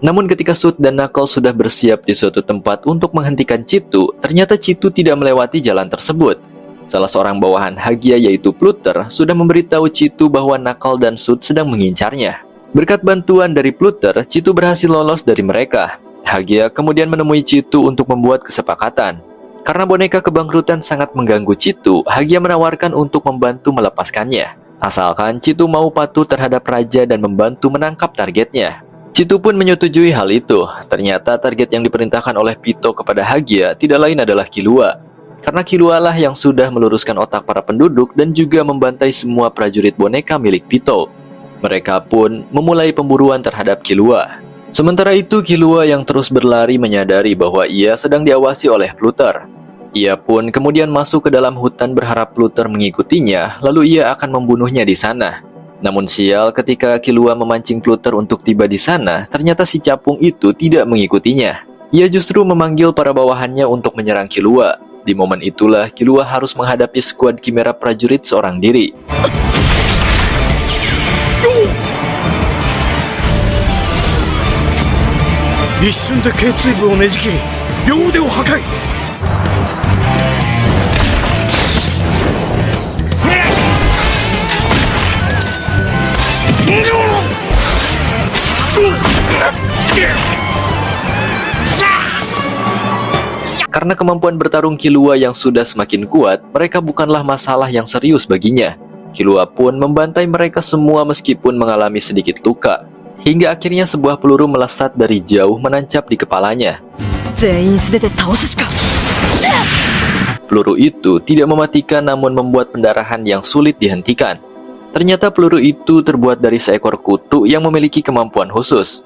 Speaker 3: Namun ketika Sud dan Knuckle sudah bersiap di suatu tempat untuk menghentikan Chitu, ternyata Chitu tidak melewati jalan tersebut. Salah seorang bawahan Hagia yaitu Pluter sudah memberitahu Chitu bahwa Knuckle dan Sud sedang mengincarnya. Berkat bantuan dari Pluter, Chitu berhasil lolos dari mereka. Hagia kemudian menemui Chitu untuk membuat kesepakatan. Karena boneka kebangkrutan sangat mengganggu Chitu, Hagia menawarkan untuk membantu melepaskannya. Asalkan Chitu mau patuh terhadap raja dan membantu menangkap targetnya. Chitu pun menyetujui hal itu. Ternyata target yang diperintahkan oleh Pito kepada Hagia tidak lain adalah Killua. Karena Killua lah yang sudah meluruskan otak para penduduk dan juga membantai semua prajurit boneka milik Pito. Mereka pun memulai pemburuan terhadap Killua. Sementara itu, Killua yang terus berlari menyadari bahwa ia sedang diawasi oleh Pluter. Ia pun kemudian masuk ke dalam hutan berharap Pluter mengikutinya, lalu ia akan membunuhnya di sana. Namun sial, ketika Killua memancing Pluter untuk tiba di sana, ternyata si capung itu tidak mengikutinya. Ia justru memanggil para bawahannya untuk menyerang Killua. Di momen itulah, Killua harus menghadapi skuad Chimera prajurit seorang diri.
Speaker 5: 一瞬で頸椎部をねじ切り両腕を破壊。
Speaker 3: Karena kemampuan bertarung Killua yang sudah semakin kuat, mereka bukanlah masalah yang serius baginya. Killua pun membantai mereka semua meskipun mengalami sedikit luka. Hingga akhirnya sebuah peluru melesat dari jauh menancap di kepalanya.
Speaker 1: 全員素手で倒すしか。
Speaker 3: Peluru itu tidak mematikan namun membuat pendarahan yang sulit dihentikan. Ternyata peluru itu terbuat dari seekor kutu yang memiliki kemampuan khusus.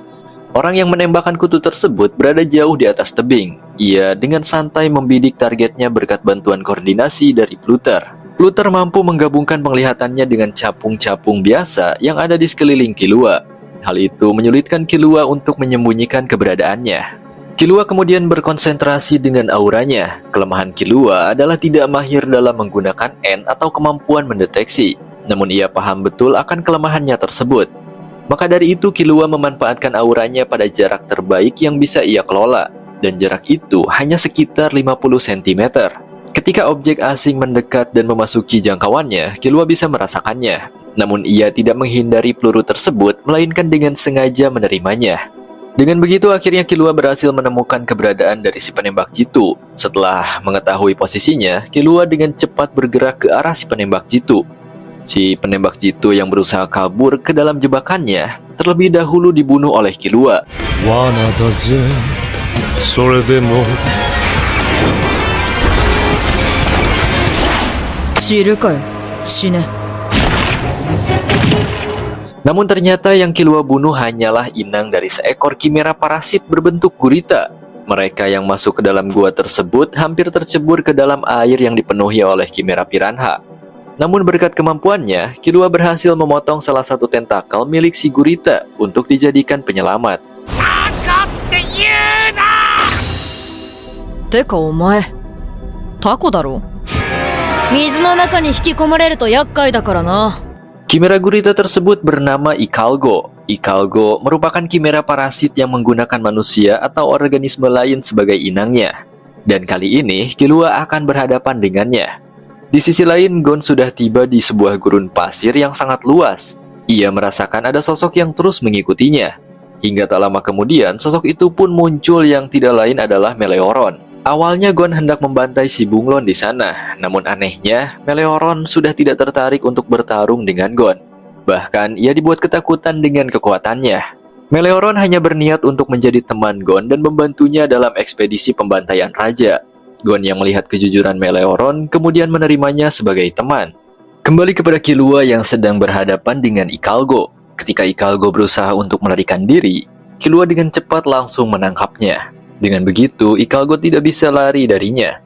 Speaker 3: Orang yang menembakkan kutu tersebut berada jauh di atas tebing. Ia dengan santai membidik targetnya berkat bantuan koordinasi dari Pluter. Luther mampu menggabungkan penglihatannya dengan capung-capung biasa yang ada di sekeliling Killua. Hal itu menyulitkan Killua untuk menyembunyikan keberadaannya. Killua kemudian berkonsentrasi dengan auranya. Kelemahan Killua adalah tidak mahir dalam menggunakan N atau kemampuan mendeteksi. Namun ia paham betul akan kelemahannya tersebut. Maka dari itu Killua memanfaatkan auranya pada jarak terbaik yang bisa ia kelola. Dan jarak itu hanya sekitar 50 cm. Ketika objek asing mendekat dan memasuki jangkauannya, Killua bisa merasakannya. Namun ia tidak menghindari peluru tersebut, melainkan dengan sengaja menerimanya. Dengan begitu akhirnya Killua berhasil menemukan keberadaan dari si penembak jitu. Setelah mengetahui posisinya, Killua dengan cepat bergerak ke arah si penembak jitu. Si penembak jitu yang berusaha kabur ke dalam jebakannya, terlebih dahulu dibunuh oleh Killua.
Speaker 1: 知るかよ、死ね。
Speaker 3: Namun ternyata yang Killua bunuh hanyalah inang dari seekor kimera parasit berbentuk gurita. Mereka yang masuk ke dalam gua tersebut hampir tercebur ke dalam air yang dipenuhi oleh kimera piranha. Namun berkat kemampuannya, Killua berhasil memotong salah satu tentakel milik si gurita untuk dijadikan penyelamat.
Speaker 1: てかお前、タコだろ。
Speaker 7: 水の中に引き込まれると厄介だからな。
Speaker 3: Kimera gurita tersebut bernama Ikalgo. Ikalgo merupakan kimera parasit yang menggunakan manusia atau organisme lain sebagai inangnya. Dan kali ini, Killua akan berhadapan dengannya. Di sisi lain, Gon sudah tiba di sebuah gurun pasir yang sangat luas. Ia merasakan ada sosok yang terus mengikutinya. Hingga tak lama kemudian, sosok itu pun muncul yang tidak lain adalah Meleoron. Awalnya Gon hendak membantai si bunglon di sana, namun anehnya Meleoron sudah tidak tertarik untuk bertarung dengan Gon. Bahkan ia dibuat ketakutan dengan kekuatannya. Meleoron hanya berniat untuk menjadi teman Gon dan membantunya dalam ekspedisi pembantaian raja. Gon yang melihat kejujuran Meleoron kemudian menerimanya sebagai teman. Kembali kepada Killua yang sedang berhadapan dengan Ikalgo. Ketika Ikalgo berusaha untuk melarikan diri, Killua dengan cepat langsung menangkapnya. Dengan begitu, Ikalgo tidak bisa lari darinya.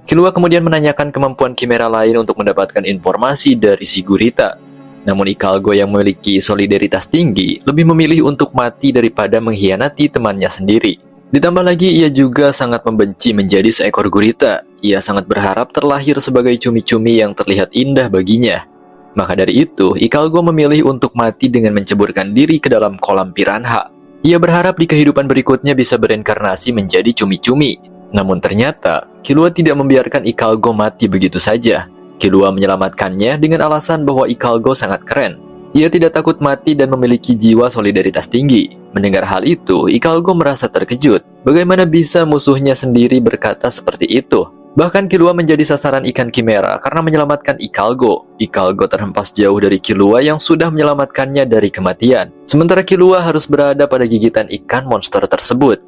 Speaker 3: Killua kemudian menanyakan kemampuan kimera lain untuk mendapatkan informasi dari si gurita. Namun Ikalgo yang memiliki solidaritas tinggi lebih memilih untuk mati daripada mengkhianati temannya sendiri. Ditambah lagi ia juga sangat membenci menjadi seekor gurita. Ia sangat berharap terlahir sebagai cumi-cumi yang terlihat indah baginya. Maka dari itu, Ikalgo memilih untuk mati dengan menceburkan diri ke dalam kolam piranha. Ia berharap di kehidupan berikutnya bisa bereinkarnasi menjadi cumi-cumi. Namun ternyata, Killua tidak membiarkan Ikalgo mati begitu saja. Killua menyelamatkannya dengan alasan bahwa Ikalgo sangat keren. Ia tidak takut mati dan memiliki jiwa solidaritas tinggi. Mendengar hal itu, Ikalgo merasa terkejut. Bagaimana bisa musuhnya sendiri berkata seperti itu? Bahkan Killua menjadi sasaran ikan kimera karena menyelamatkan Ikalgo. Ikalgo terhempas jauh dari Killua yang sudah menyelamatkannya dari kematian. Sementara Killua harus berada pada gigitan ikan monster tersebut.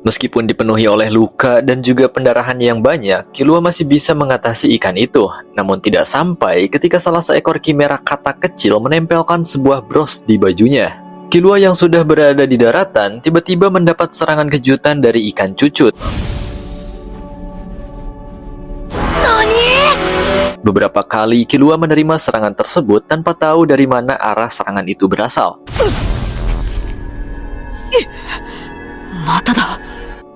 Speaker 3: Meskipun dipenuhi oleh luka dan juga pendarahan yang banyak, Killua masih bisa mengatasi ikan itu. Namun tidak sampai ketika salah seekor kimera katak kecil menempelkan sebuah bros di bajunya. Killua yang sudah berada di daratan tiba-tiba mendapat serangan kejutan dari ikan cucut. Beberapa kali Killua menerima serangan tersebut tanpa tahu dari mana arah serangan itu berasal.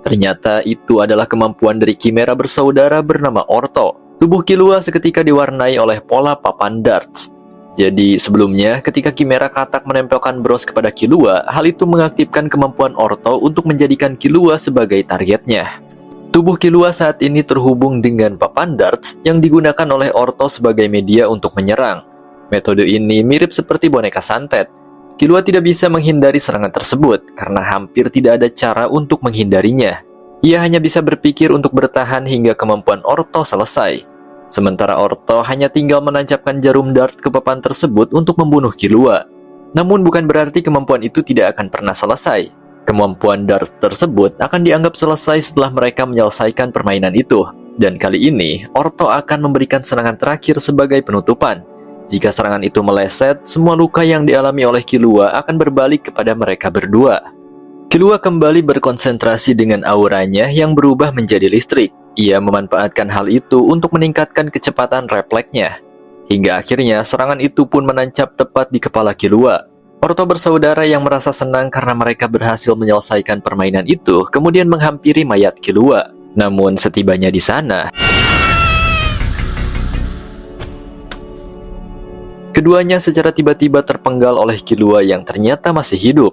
Speaker 3: Ternyata itu adalah kemampuan dari kimera bersaudara bernama Orto. Tubuh Killua seketika diwarnai oleh pola papan darts. Jadi sebelumnya ketika kimera katak menempelkan bros kepada Killua, hal itu mengaktifkan kemampuan Orto untuk menjadikan Killua sebagai targetnya. Tubuh Killua saat ini terhubung dengan papan darts yang digunakan oleh Orto sebagai media untuk menyerang. Metode ini mirip seperti boneka santet. Killua tidak bisa menghindari serangan tersebut karena hampir tidak ada cara untuk menghindarinya. Ia hanya bisa berpikir untuk bertahan hingga kemampuan Orto selesai. Sementara Orto hanya tinggal menancapkan jarum dart ke papan tersebut untuk membunuh Killua. Namun bukan berarti kemampuan itu tidak akan pernah selesai. Kemampuan dart tersebut akan dianggap selesai setelah mereka menyelesaikan permainan itu. Dan kali ini, Orto akan memberikan serangan terakhir sebagai penutupan. Jika serangan itu meleset, semua luka yang dialami oleh Killua akan berbalik kepada mereka berdua. Killua kembali berkonsentrasi dengan auranya yang berubah menjadi listrik. Ia memanfaatkan hal itu untuk meningkatkan kecepatan refleksnya. Hingga akhirnya serangan itu pun menancap tepat di kepala Killua. Orto bersaudara yang merasa senang karena mereka berhasil menyelesaikan permainan itu kemudian menghampiri mayat Killua. Namun setibanya di sana, keduanya secara tiba-tiba terpenggal oleh Killua yang ternyata masih hidup.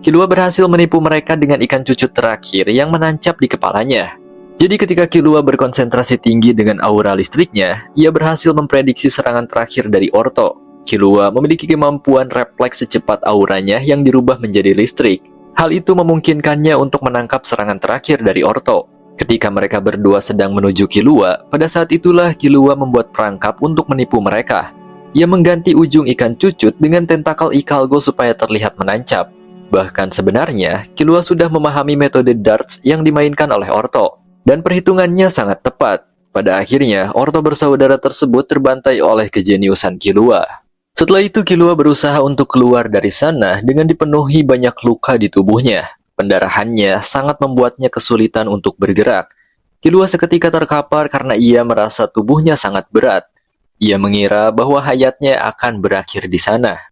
Speaker 3: Killua berhasil menipu mereka dengan ikan cucut terakhir yang menancap di kepalanya. Jadi ketika Killua berkonsentrasi tinggi dengan aura listriknya, ia berhasil memprediksi serangan terakhir dari Orto. Killua memiliki kemampuan refleks secepat auranya yang dirubah menjadi listrik. Hal itu memungkinkannya untuk menangkap serangan terakhir dari Orto. Ketika mereka berdua sedang menuju Killua, pada saat itulah Killua membuat perangkap untuk menipu mereka. Ia mengganti ujung ikan cucut dengan tentakel Ikalgo supaya terlihat menancap. Bahkan sebenarnya, Killua sudah memahami metode darts yang dimainkan oleh Orto. Dan perhitungannya sangat tepat. Pada akhirnya, Orto bersaudara tersebut terbantai oleh kejeniusan Killua. Setelah itu, Killua berusaha untuk keluar dari sana dengan dipenuhi banyak luka di tubuhnya. Pendarahannya sangat membuatnya kesulitan untuk bergerak. Killua seketika terkapar karena ia merasa tubuhnya sangat berat. Ia mengira bahwa hayatnya akan berakhir di sana.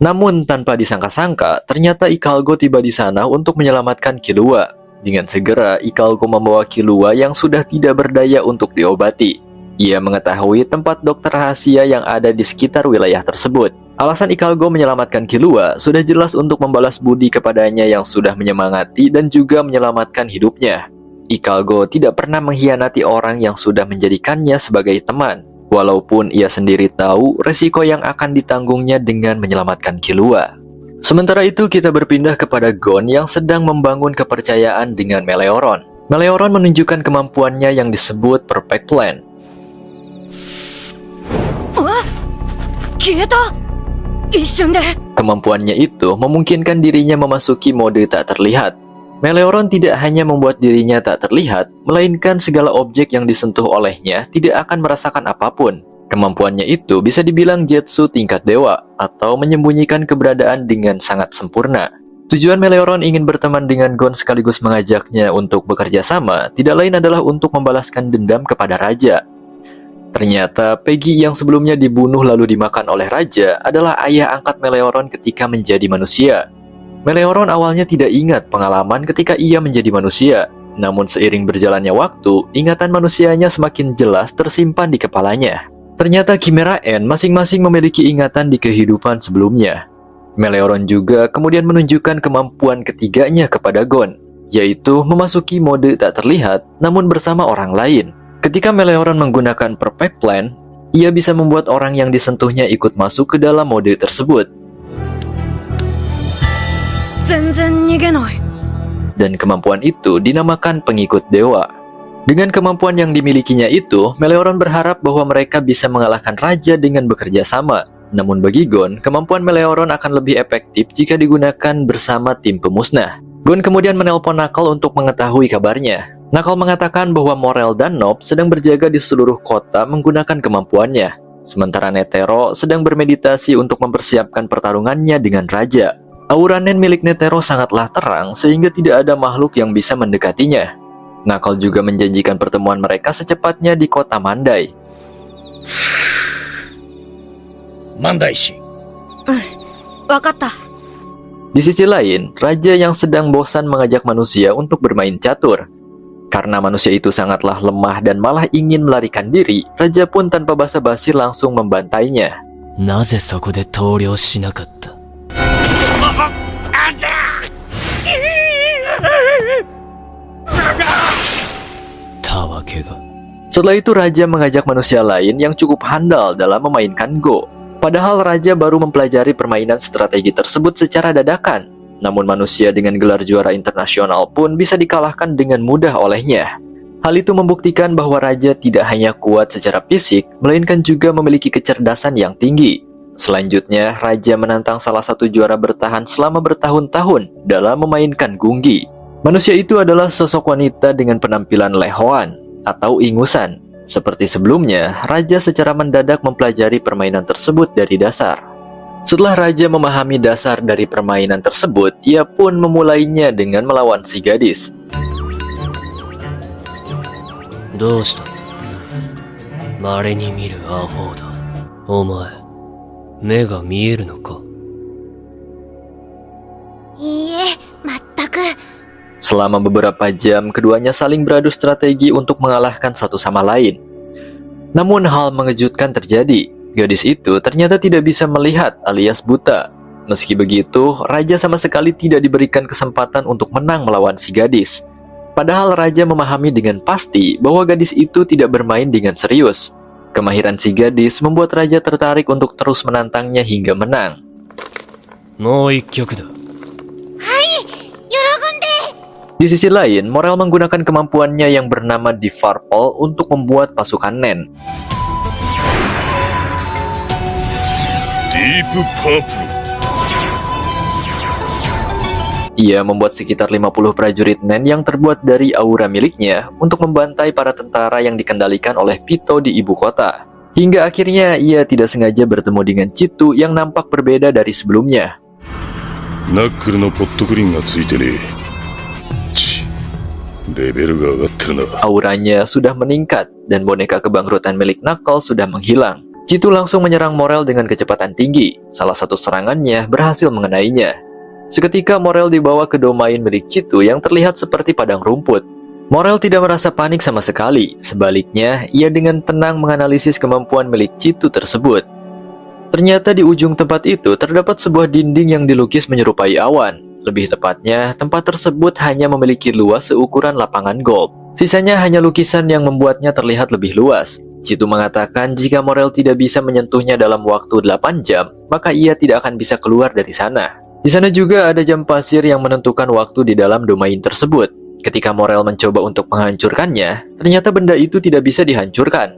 Speaker 3: Namun tanpa disangka-sangka, ternyata Ikalgo tiba di sana untuk menyelamatkan Killua. Dengan segera, Ikalgo membawa Killua yang sudah tidak berdaya untuk diobati. Ia mengetahui tempat dokter rahasia yang ada di sekitar wilayah tersebut. Alasan Ikalgo menyelamatkan Killua sudah jelas untuk membalas budi kepadanya yang sudah menyemangati dan juga menyelamatkan hidupnya. Ikalgo tidak pernah mengkhianati orang yang sudah menjadikannya sebagai teman. Walaupun ia sendiri tahu resiko yang akan ditanggungnya dengan menyelamatkan Killua. Sementara itu kita berpindah kepada Gon yang sedang membangun kepercayaan dengan Meleoron. Meleoron menunjukkan kemampuannya yang disebut Perfect Plan. Kemampuannya itu memungkinkan dirinya memasuki mode tak terlihat. Meleoron tidak hanya membuat dirinya tak terlihat, melainkan segala objek yang disentuh olehnya tidak akan merasakan apapun. Kemampuannya itu bisa dibilang Jetsu tingkat dewa, atau menyembunyikan keberadaan dengan sangat sempurna. Tujuan Meleoron ingin berteman dengan Gon sekaligus mengajaknya untuk bekerja sama, tidak lain adalah untuk membalaskan dendam kepada Raja. Ternyata Peggy yang sebelumnya dibunuh lalu dimakan oleh Raja adalah ayah angkat Meleoron ketika menjadi manusia. Meleoron awalnya tidak ingat pengalaman ketika ia menjadi manusia. Namun seiring berjalannya waktu, ingatan manusianya semakin jelas tersimpan di kepalanya. Ternyata Chimera Ant masing-masing memiliki ingatan di kehidupan sebelumnya. Meleoron juga kemudian menunjukkan kemampuan ketiganya kepada Gon, yaitu memasuki mode tak terlihat namun bersama orang lain. Ketika Meleoron menggunakan Perfect Plan, ia bisa membuat orang yang disentuhnya ikut masuk ke dalam mode tersebut. Dan kemampuan itu dinamakan pengikut dewa. Dengan kemampuan yang dimilikinya itu, Meleoron berharap bahwa mereka bisa mengalahkan Raja dengan bekerja sama. Namun bagi Gon, kemampuan Meleoron akan lebih efektif jika digunakan bersama tim pemusnah. Gon kemudian menelpon Knuckle untuk mengetahui kabarnya. Knuckle mengatakan bahwa Morel dan Nob sedang berjaga di seluruh kota menggunakan kemampuannya. Sementara Netero sedang bermeditasi untuk mempersiapkan pertarungannya dengan Raja. Aura Nen milik Netero sangatlah terang sehingga tidak ada makhluk yang bisa mendekatinya. Knuckle juga menjanjikan pertemuan mereka secepatnya di kota Mandai.
Speaker 5: Mandaishi.
Speaker 3: Di sisi lain, Raja yang sedang bosan mengajak manusia untuk bermain catur. Karena manusia itu sangatlah lemah dan malah ingin melarikan diri, Raja pun tanpa basa-basi langsung membantainya.
Speaker 2: なぜそこで投了しなかった？
Speaker 3: Setelah itu Raja mengajak manusia lain yang cukup handal dalam memainkan Go. Padahal Raja baru mempelajari permainan strategi tersebut secara dadakan. Namun manusia dengan gelar juara internasional pun bisa dikalahkan dengan mudah olehnya. Hal itu membuktikan bahwa Raja tidak hanya kuat secara fisik, melainkan juga memiliki kecerdasan yang tinggi. Selanjutnya, Raja menantang salah satu juara bertahan selama bertahun-tahun dalam memainkan Gunggi. Manusia itu adalah sosok wanita dengan penampilan lehoan atau ingusan. Seperti sebelumnya, Raja secara mendadak mempelajari permainan tersebut dari dasar. Setelah raja memahami dasar dari permainan tersebut, ia pun memulainya dengan melawan si gadis.
Speaker 2: どうした？稀に見るアホだ。お前、目が見えるのか？
Speaker 4: いいえ、全く。
Speaker 3: Selama beberapa jam, keduanya saling beradu strategi untuk mengalahkan satu sama lain. Namun hal mengejutkan terjadi. Gadis itu ternyata tidak bisa melihat alias buta. Meski begitu, raja sama sekali tidak diberikan kesempatan untuk menang melawan si gadis. Padahal raja memahami dengan pasti bahwa gadis itu tidak bermain dengan serius. Kemahiran si gadis membuat raja tertarik untuk terus menantangnya hingga menang.
Speaker 2: もう一曲だ。
Speaker 3: Di sisi lain, Morel menggunakan kemampuannya yang bernama Deep Purple untuk membuat pasukan Nen.
Speaker 5: Deep Purple.
Speaker 3: Ia membuat sekitar 50 prajurit Nen yang terbuat dari aura miliknya untuk membantai para tentara yang dikendalikan oleh Pito di ibu kota. Hingga akhirnya ia tidak sengaja bertemu dengan Chitu yang nampak berbeda dari sebelumnya.
Speaker 5: ナックルのポットグリーンがついてねえ。レベルが上がってるな。
Speaker 3: Auranya sudah meningkat dan boneka kebangkrutan milik Knuckles sudah menghilang. Chitu langsung menyerang Morel dengan kecepatan tinggi. Salah satu serangannya berhasil mengenainya. Seketika Morel dibawa ke domain milik Chitu yang terlihat seperti padang rumput. Morel tidak merasa panik sama sekali. Sebaliknya, ia dengan tenang menganalisis kemampuan milik Chitu tersebut. Ternyata di ujung tempat itu terdapat sebuah dinding yang dilukis menyerupai awan. Lebih tepatnya, tempat tersebut hanya memiliki luas seukuran lapangan golf. Sisanya hanya lukisan yang membuatnya terlihat lebih luas. Chitu mengatakan jika Morel tidak bisa menyentuhnya dalam waktu 8 jam, maka ia tidak akan bisa keluar dari sana. Di sana juga ada jam pasir yang menentukan waktu di dalam domain tersebut. Ketika Morel mencoba untuk menghancurkannya, ternyata benda itu tidak bisa dihancurkan.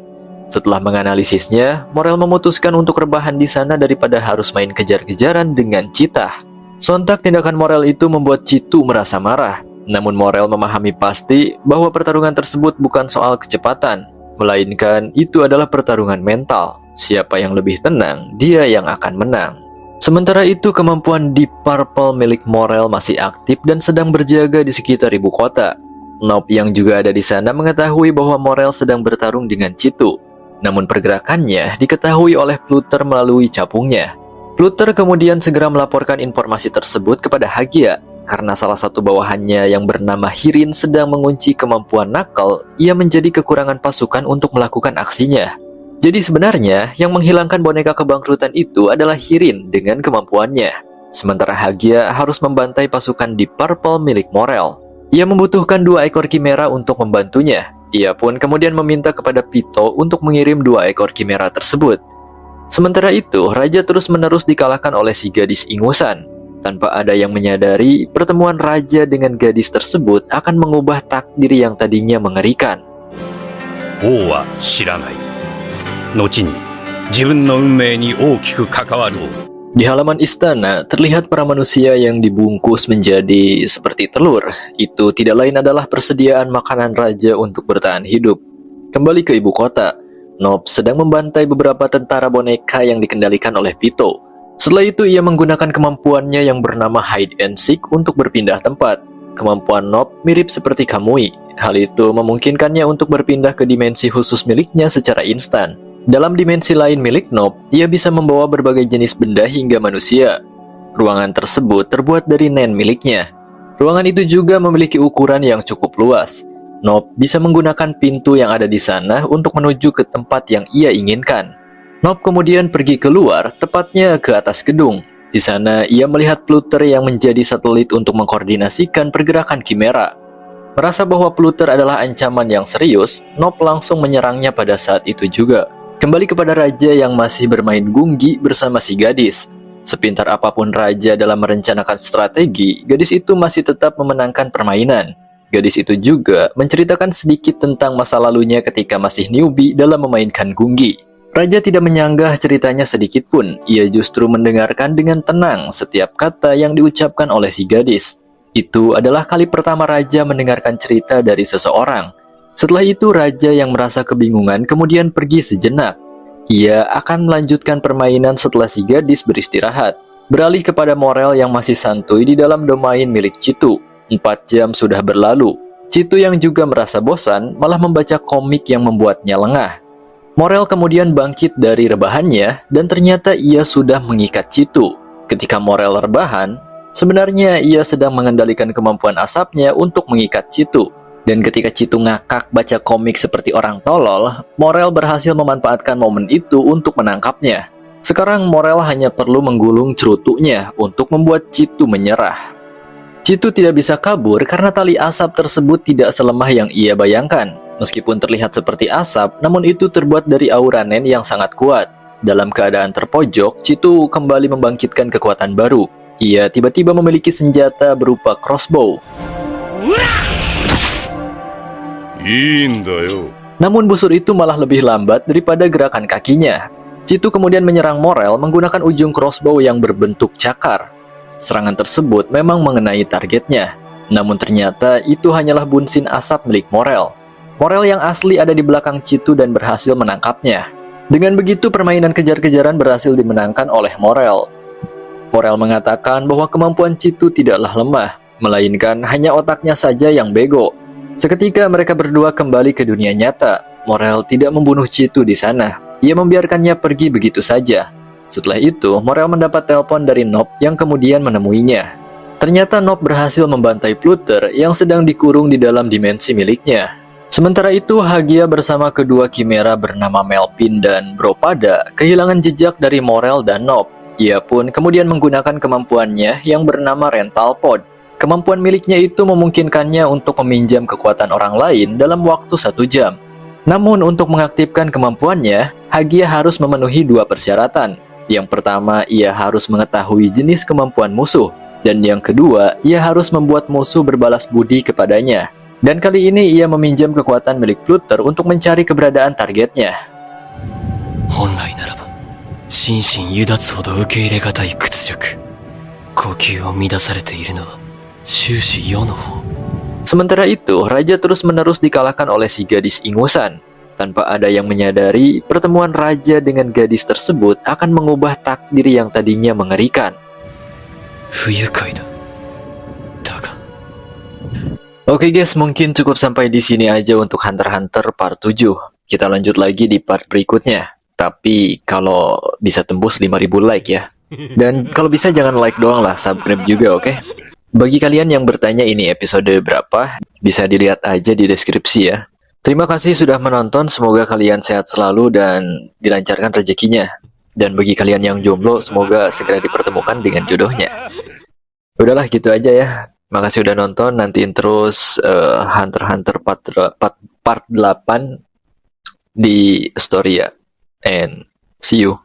Speaker 3: Setelah menganalisisnya, Morel memutuskan untuk rebahan di sana daripada harus main kejar-kejaran dengan Cheetah. Sontak tindakan Morel itu membuat Chitu merasa marah. Namun Morel memahami pasti bahwa pertarungan tersebut bukan soal kecepatan, melainkan itu adalah pertarungan mental. Siapa yang lebih tenang, dia yang akan menang. Sementara itu, kemampuan Deep Purple milik Morel masih aktif dan sedang berjaga di sekitar ibu kota. Nob yang juga ada di sana mengetahui bahwa Morel sedang bertarung dengan Chitu. Namun pergerakannya diketahui oleh Pluter melalui capungnya. Pluter kemudian segera melaporkan informasi tersebut kepada Hagia. Karena salah satu bawahannya yang bernama Hirin sedang mengunci kemampuan Knuckles, ia menjadi kekurangan pasukan untuk melakukan aksinya. Jadi sebenarnya yang menghilangkan boneka kebangkrutan itu adalah Hirin dengan kemampuannya. Sementara Hagia harus membantai pasukan Deep Purple milik Morel. Ia membutuhkan 2 ekor Chimera untuk membantunya. Ia pun kemudian meminta kepada Pito untuk mengirim 2 ekor Chimera tersebut. Sementara itu, raja terus-menerus dikalahkan oleh si gadis ingusan. Tanpa ada yang menyadari, pertemuan raja dengan gadis tersebut akan mengubah takdir yang tadinya mengerikan.
Speaker 5: 王は知らない。後に自分の運命に大きく関わる。
Speaker 3: Di halaman istana, terlihat para manusia yang dibungkus menjadi seperti telur. Itu tidak lain adalah persediaan makanan raja untuk bertahan hidup. Kembali ke ibu kota, Nob sedang membantai beberapa tentara boneka yang dikendalikan oleh Pito. Setelah itu ia menggunakan kemampuannya yang bernama Hide and Seek untuk berpindah tempat. Kemampuan Nob mirip seperti Kamui. Hal itu memungkinkannya untuk berpindah ke dimensi khusus miliknya secara instan. Dalam dimensi lain milik Nob, ia bisa membawa berbagai jenis benda hingga manusia. Ruangan tersebut terbuat dari Nen miliknya. Ruangan itu juga memiliki ukuran yang cukup luas. Nob bisa menggunakan pintu yang ada di sana untuk menuju ke tempat yang ia inginkan. Nob kemudian pergi keluar, tepatnya ke atas gedung. Di sana, ia melihat Pluter yang menjadi satelit untuk mengkoordinasikan pergerakan Chimera. Merasa bahwa Pluter adalah ancaman yang serius, Nob langsung menyerangnya pada saat itu juga. Kembali kepada raja yang masih bermain gunggi bersama si gadis. Sepintar apapun raja dalam merencanakan strategi, gadis itu masih tetap memenangkan permainan. Gadis itu juga menceritakan sedikit tentang masa lalunya ketika masih newbie dalam memainkan gunggi. Raja tidak menyanggah ceritanya sedikit pun. Ia justru mendengarkan dengan tenang setiap kata yang diucapkan oleh si gadis. Itu adalah kali pertama raja mendengarkan cerita dari seseorang. Setelah itu raja yang merasa kebingungan kemudian pergi sejenak. Ia akan melanjutkan permainan setelah si gadis beristirahat. Beralih kepada Morel yang masih santuy di dalam domain milik Citu. 4 jam sudah berlalu. Citu yang juga merasa bosan malah membaca komik yang membuatnya lengah. Morel kemudian bangkit dari rebahannya dan ternyata ia sudah mengikat Citu. Ketika Morel rebahan, sebenarnya ia sedang mengendalikan kemampuan asapnya untuk mengikat Citu. Dan ketika Citu ngakak baca komik seperti orang tolol, Morel berhasil memanfaatkan momen itu untuk menangkapnya. Sekarang Morel hanya perlu menggulung cerutuknya untuk membuat Citu menyerah. Citu tidak bisa kabur karena tali asap tersebut tidak selemah yang ia bayangkan. Meskipun terlihat seperti asap, namun itu terbuat dari aura nen yang sangat kuat. Dalam keadaan terpojok, Citu kembali membangkitkan kekuatan baru. Ia tiba-tiba memiliki senjata berupa crossbow. Namun busur itu malah lebih lambat daripada gerakan kakinya. Citu kemudian menyerang Morel menggunakan ujung crossbow yang berbentuk cakar. Serangan tersebut memang mengenai targetnya. Namun ternyata itu hanyalah bunsin asap milik Morel. Morel yang asli ada di belakang Citu dan berhasil menangkapnya. Dengan begitu permainan kejar-kejaran berhasil dimenangkan oleh Morel. Morel mengatakan bahwa kemampuan Citu tidaklah lemah, melainkan hanya otaknya saja yang bego. Seketika mereka berdua kembali ke dunia nyata. Morel tidak membunuh Citu di sana. Ia membiarkannya pergi begitu saja. Setelah itu, Morel mendapat telepon dari Nob yang kemudian menemuinya. Ternyata Nob berhasil membantai Pluter yang sedang dikurung di dalam dimensi miliknya. Sementara itu, Hagia bersama kedua Chimera bernama Melpin dan Bropada kehilangan jejak dari Morel dan Nob. Ia pun kemudian menggunakan kemampuannya yang bernama Rental Pod. Kemampuan miliknya itu memungkinkannya untuk meminjam kekuatan orang lain dalam waktu 1 jam. Namun untuk mengaktifkan kemampuannya, Hagia harus memenuhi 2 persyaratan. Yang pertama, ia harus mengetahui jenis kemampuan musuh. Dan yang kedua, ia harus membuat musuh berbalas budi kepadanya. Dan kali ini ia meminjam kekuatan milik Pluter untuk mencari keberadaan targetnya.
Speaker 2: 本来ならば心身離脱ほど受け入れがたい屈辱。呼吸を乱されているのは終始世の方。
Speaker 3: Sementara itu, Raja terus-menerus dikalahkan oleh si gadis ingusan. Tanpa ada yang menyadari, pertemuan Raja dengan gadis tersebut akan mengubah takdir yang tadinya mengerikan.
Speaker 2: 不愉快だ。だが
Speaker 3: Oke guys, mungkin cukup sampai di sini aja untuk Hunter x Hunter part 7. Kita lanjut lagi di part berikutnya. Tapi kalau bisa tembus 5.000 like ya. Dan kalau bisa jangan like doang lah, subscribe juga, oke? Bagi kalian yang bertanya ini episode berapa, bisa dilihat aja di deskripsi ya. Terima kasih sudah menonton, semoga kalian sehat selalu dan dilancarkan rezekinya. Dan bagi kalian yang jomblo, semoga segera dipertemukan dengan jodohnya. Udahlah gitu aja ya. Makasih udah nonton, nantiin terus Hunter x Hunter part 8 di story ya. And see you.